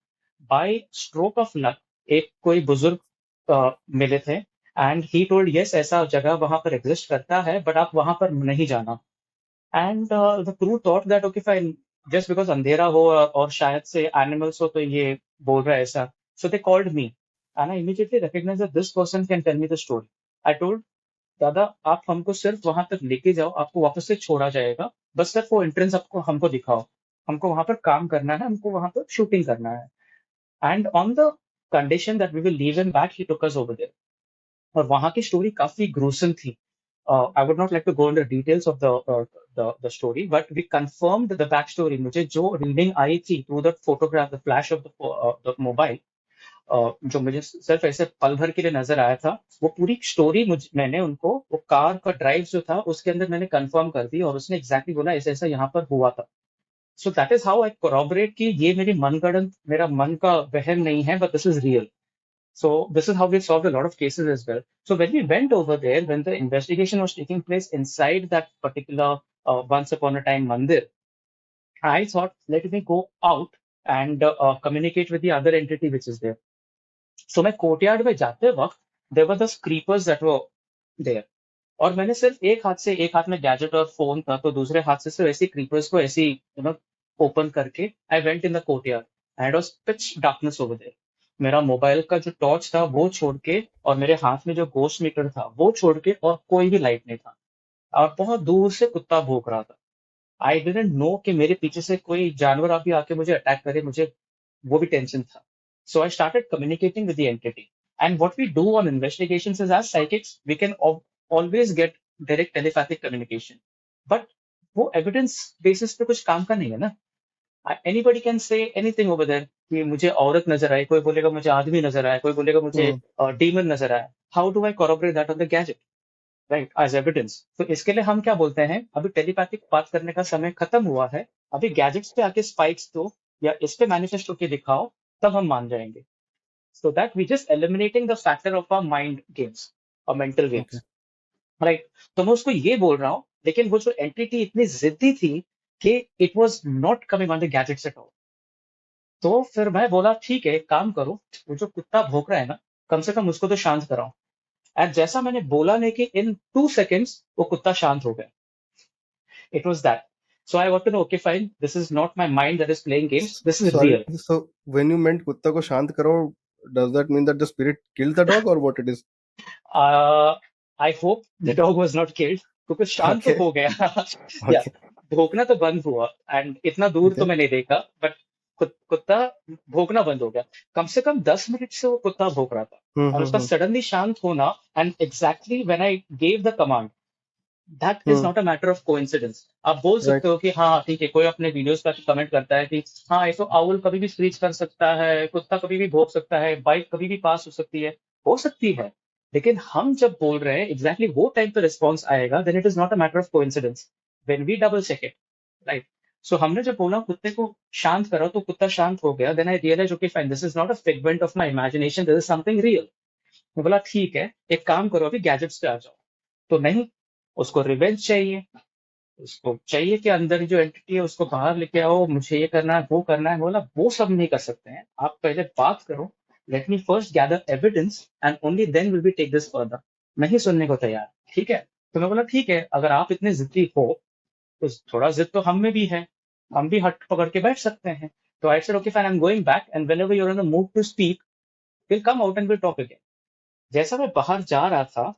Bye stroke of luck एक कोई बुजुर्ग मिले थे एंड ही टोल्ड यस ऐसा जगह वहां पर एग्जिस्ट करता है बट आप वहां पर नहीं जाना. And the crew thought that okay fine, just because अंधेरा हो और शायद से एनिमल्स हो तो ये बोल रहा है ऐसा. So they called me and I immediately recognize that this person can tell me the story. I told दादा आप हमको सिर्फ वहां तक लेके जाओ, आपको वापस से छोड़ा जाएगा, बस सिर्फ वो एंट्रेंस आपको हमको दिखाओ, हमको वहां पर काम करना है, हमको वहां पर शूटिंग करना है. And on the condition that we will leave him back, he took us over there. और वहां की स्टोरी काफी ग्रूसम थी. I would not like to go in the details of the story, but we confirmed the back story. मुझे जो reading आई थी through the photograph, the flash of the mobile, जो मुझे सिर्फ ऐसे पल भर के लिए नजर आया था, वो पूरी स्टोरी मैंने उनको वो कार का ड्राइव जो था उसके अंदर मैंने कंफर्म कर दी और उसने एग्जैक्टली बोला ऐसा ऐसा यहाँ पर हुआ था. So that is how I corroborate कि ये मेरी मनगढ़ंत, मेरा मन का वहम नहीं है, but this is real. So this is how we solved a lot of cases as well. So when we went over there, when the investigation was taking place inside that particular once upon a time mandir, I thought let me go out and communicate with the other entity which is there. So मैं courtyard में जाते वक्त there were the creepers that were there. और मैंने सिर्फ एक हाथ में गैजेट और फोन था, तो दूसरे हाथ से सिर्फ ऐसी क्रीपर्स को ऐसी ओपन करके I went in the courtyard and was pitch darkness over there. मेरा मोबाइल का जो टॉर्च था वो छोड़ के और मेरे हाथ में जो गोस्ट मीटर था वो छोड़ के और कोई भी लाइट नहीं था. और बहुत दूर से कुत्ता भौंक रहा था. आई डिडंट नो कि मेरे पीछे से कोई जानवर अभी आके मुझे अटैक करे, मुझे वो भी टेंशन था. So I started communicating with the entity. And what we do on investigations is, as psychics, we can always get direct telepathic communication. But वो evidence basis पे कुछ काम का नहीं है ना. Anybody can say anything over there. कि मुझे औरत नजर आई, कोई बोलेगा मुझे आदमी नजर आया, कोई बोलेगा मुझे Mm. demon नजर आया. How do I corroborate that on the gadget? Right, as evidence. तो इसके लिए हम क्या बोलते हैं, अभी टेलीपैथिक बात करने का समय खत्म हुआ है, अभी गैजेट्स पे आके स्पाइक्स दो या इस पे मैनिफेस्ट होके दिखाओ, तब हम मान जाएंगे. So that we just eliminating the factor of our mind games or mental Okay. games, right? तो मैं उसको ये बोल रहा हूँ, लेकिन वो जो एंटिटी इतनी जिद्दी थी कि it was not coming on the gadgets at all. तो फिर मैं बोला ठीक है, एक काम करो, वो जो कुत्ता भौंक रहा है ना, कम से कम उसको तो शांत कराओ. एंड जैसा मैंने बोला नहीं कि इन 2 seconds वो कुत्ता शांत हो गया. It was that. So I got to know, okay, fine, this is not my mind that is playing games. This is Sorry. real. So when you meant kutta ko shant karo, does that mean that the spirit killed the dog or what it is? I hope the dog was not killed, क्योंकि शांत तो Okay. हो गया. या Okay. भौंकना तो बंद हुआ and इतना दूर तो Okay. मैंने देखा, बट कुत्ता भौंकना बंद हो गया. कम से कम 10 मिनट से वो कुत्ता भौंक रहा था और उसका Mm-hmm. सडनली शांत होना. And exactly when I gave the command, that is Hmm. Not a matter of coincidence. आप बोल Right. सकते हो कि हाँ ठीक है, कोई अपने वीडियोस पर कमेंट करता है कि हाँ ये तो आउल कभी भी स्क्रीच कर सकता है, कुत्ता कभी भी भौंक सकता है, बाइक कभी भी पास हो सकती है। लेकिन हम जब बोल रहे हैं एग्जैक्टली वो टाइम पे रिस्पॉन्स आएगा, then it is not a matter of coincidence, when we double check it, right. So हमने जब बोला कुत्ते को शांत करो तो कुत्ता शांत हो गया, then I realize okay fine, this is not a figment of my imagination, this is something real. मैं बोला ठीक है, एक काम करो, अभी गैजेट्स पे आ जाओ। तो नहीं, उसको रिवेंज चाहिए, उसको चाहिए कि अंदर जो एंटिटी है उसको बाहर लेके आओ, मुझे ये करना है वो करना है। बोला वो सब नहीं कर सकते हैं, आप पहले बात करो, let me first gather evidence and only then will be take this further. नहीं सुनने को तैयार, ठीक है। तो मैं बोला ठीक है, अगर आप इतने जिद्दी हो तो थोड़ा जिद तो हम में भी है, हम भी हट पकड़ के बैठ सकते हैं। तो I said okay fine, I am going back and whenever you are in the mood to speak, will come out and will talk again. जैसा मैं बाहर जा रहा था,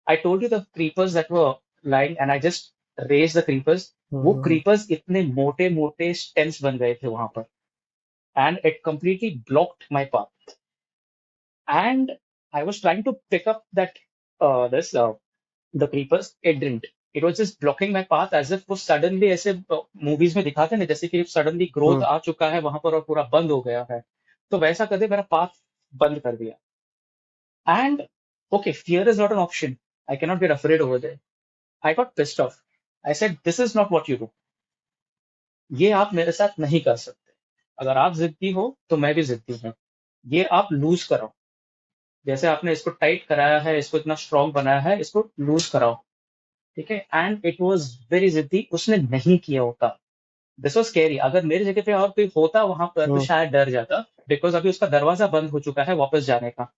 I told you the creepers that were lying and I just raised the creepers. वो Hmm. creepers इतने मोटे मोटे stems बन गए थे वहां पर, and it completely blocked my path. And I was trying to pick up that this the creepers. It didn't. It was just blocking my path as if वो suddenly ऐसे movies में दिखाते हैं ना, जैसे कि suddenly growth Hmm. आ चुका है वहां पर और पूरा बंद हो गया है। तो वैसा कर दे, मेरा path बंद कर दिया। And okay, fear is not an option. I cannot get afraid over there. I got pissed off. I said, this is not what you do. ये आप मेरे साथ नहीं कर सकते। अगर आप जिद्दी हो तो मैं भी जिद्दी हूँ। ये आप लूज कराओ, जैसे आपने इसको टाइट कराया है, इसको इतना स्ट्रांग बनाया है, इसको लूज कराओ, ठीक है। एंड इट वॉज वेरी जिद्दी, उसने नहीं किया होता। This was scary. अगर मेरी जगह पे और कोई होता वहां पर तो Hmm. शायद डर जाता, बिकॉज अभी उसका दरवाजा बंद हो चुका है वापस जाने का।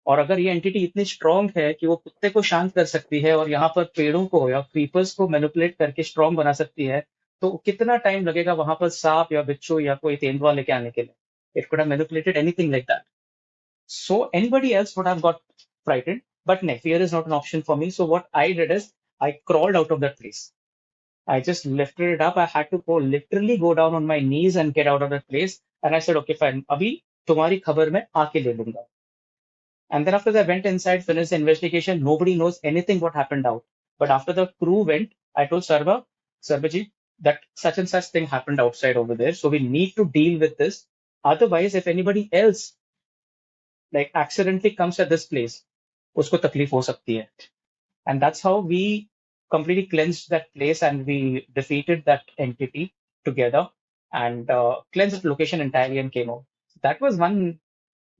और अगर ये एंटिटी इतनी स्ट्रांग है कि वो कुत्ते को शांत कर सकती है और यहाँ पर पेड़ों को या क्रीपर्स को मैनिपुलेट करके स्ट्रांग बना सकती है, तो कितना टाइम लगेगा वहां पर सांप या बिच्छू या कोई तेंदुआ लेके आने के लिए? It could have manipulated anything like that. So anybody else would have got frightened, but no, fear is not an option for me. So what I did is I crawled out of that place. I just lifted it up. I had to go literally go down on my knees and get out of that place. And I said, okay, fine. अभी तुम्हारी खबर मैं आके ले लूंगा। And then after they went inside, finished the investigation, nobody knows anything what happened out. But after the crew went, I told Sarbajeet, that such and such thing happened outside over there. So we need to deal with this. Otherwise, if anybody else like accidentally comes at this place, usko takleef ho sakti hai. And that's how we completely cleansed that place and we defeated that entity together and cleansed the location entirely and came out. That was one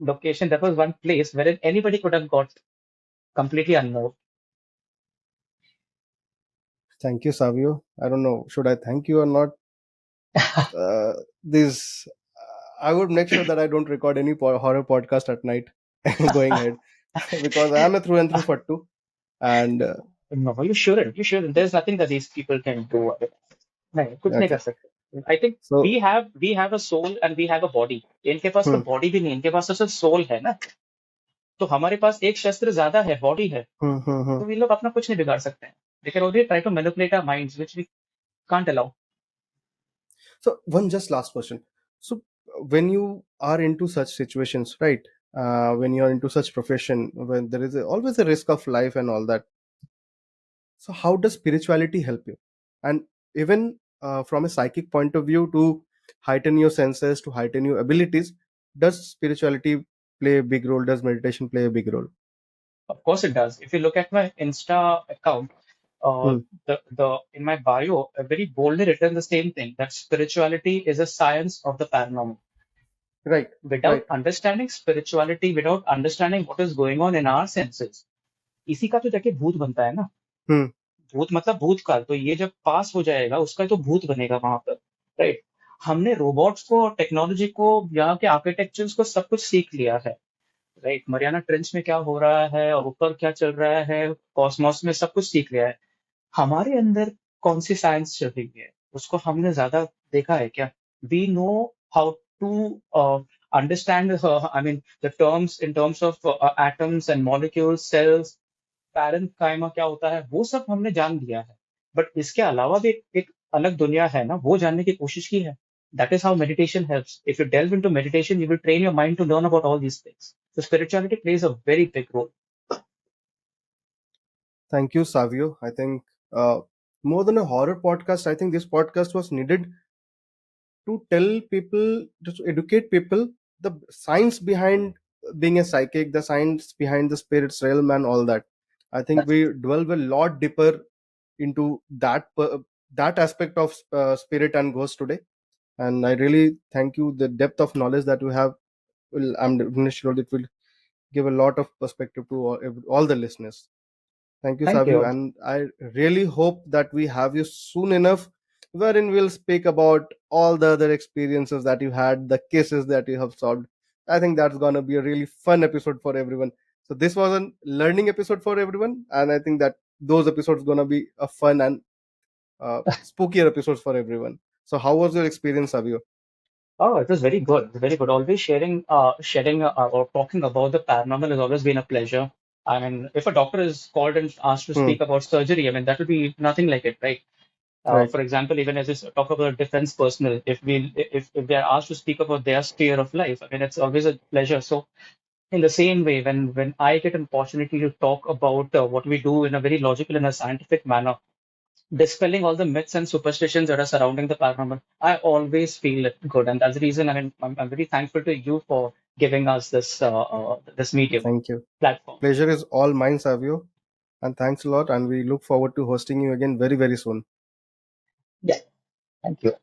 location, that was one place wherein anybody could have got completely unknown. Thank you, Savio. I don't know, should I thank you or not? This I would make sure that I don't record any horror podcast at night going ahead because I am a through and through fattu. And No, you shouldn't. You shouldn't. There's nothing that these people can do. नहीं, कुछ नहीं कर okay, सकते। I think we so have we have a soul and we have a body. इनके पास तो hmm, body भी नहीं, इनके पास तो सिर्फ सोल है ना। तो हमारे पास एक शस्त्र ज्यादा है, बॉडी है। hmm, hmm, hmm. तो ये लोग अपना कुछ नहीं बिगाड़ सकते हैं। They can only try to manipulate our minds, which we can't allow. So one just last question. So when you are into such situations, right? When you are into such profession, when there is always a risk of life and all that. So how does spirituality help you? And even from a psychic point of view, to heighten your senses, to heighten your abilities, does spirituality play a big role? Does meditation play a big role? Of course it does. If you look at my Insta account, uh, Hmm. the in my bio, I very boldly written the same thing, that spirituality is a science of the paranormal. Right. Without Right. understanding spirituality, without understanding what is going on in our senses, इसी का तो जाके भूत बनता है ना। Hmm. भूत मतलब भूतकाल, तो ये जब पास हो जाएगा उसका तो भूत बनेगा वहां पर, राइट। हमने रोबोट्स को, टेक्नोलॉजी को, यहाँ के आर्किटेक्चर्स को सब कुछ सीख लिया है, राइट। मरियाना ट्रेंच में क्या हो रहा है और ऊपर क्या चल रहा है, कॉस्मोस में सब कुछ सीख लिया है। हमारे अंदर कौन सी साइंस चल रही है उसको हमने ज्यादा देखा है क्या? We know how to understand, I mean the terms, in terms of atoms and molecules, cells, parenchyma क्या होता है, वो सब हमने जान लिया है। बट इसके अलावा भी एक अलग दुनिया है ना, वो जानने की कोशिश की है। That is how meditation helps. If you delve into meditation, you will train your mind to learn about all these things. So spirituality plays a very big role. Thank you, Savio. I think Uh, More than a horror podcast, I think this podcast was needed to tell people, to educate people, the science behind being a psychic, the science behind the spirit's realm, and all that. I think That's we delve a lot deeper into that aspect of spirit and ghost today. And I really thank you. The depth of knowledge that you have, I'm definitely sure it will give a lot of perspective to all the listeners. Thank you, thank Savio, you. and I really hope that we have you soon enough, wherein we'll speak about all the other experiences that you had, the cases that you have solved. I think that's gonna be a really fun episode for everyone. So this was a learning episode for everyone, and I think that those episodes gonna be a fun and spookier episodes for everyone. So how was your experience, Savio? Oh, it was very good, very good. Always sharing or talking about the paranormal has always been a pleasure. I mean, if a doctor is called and asked to Hmm, speak about surgery, I mean, that would be nothing like it, right? right. For example, even as you talk about defense personnel, if they are asked to speak about their sphere of life, I mean, it's always a pleasure. So, in the same way, when I get an opportunity to talk about what we do in a very logical and a scientific manner, dispelling all the myths and superstitions that are surrounding the paranormal, I always feel it good, and that's the reason. I mean, I'm very thankful to you for giving us this medium Thank you. platform. Pleasure is all mine, Savio, and thanks a lot. And we look forward to hosting you again very, very soon. Yeah, thank you.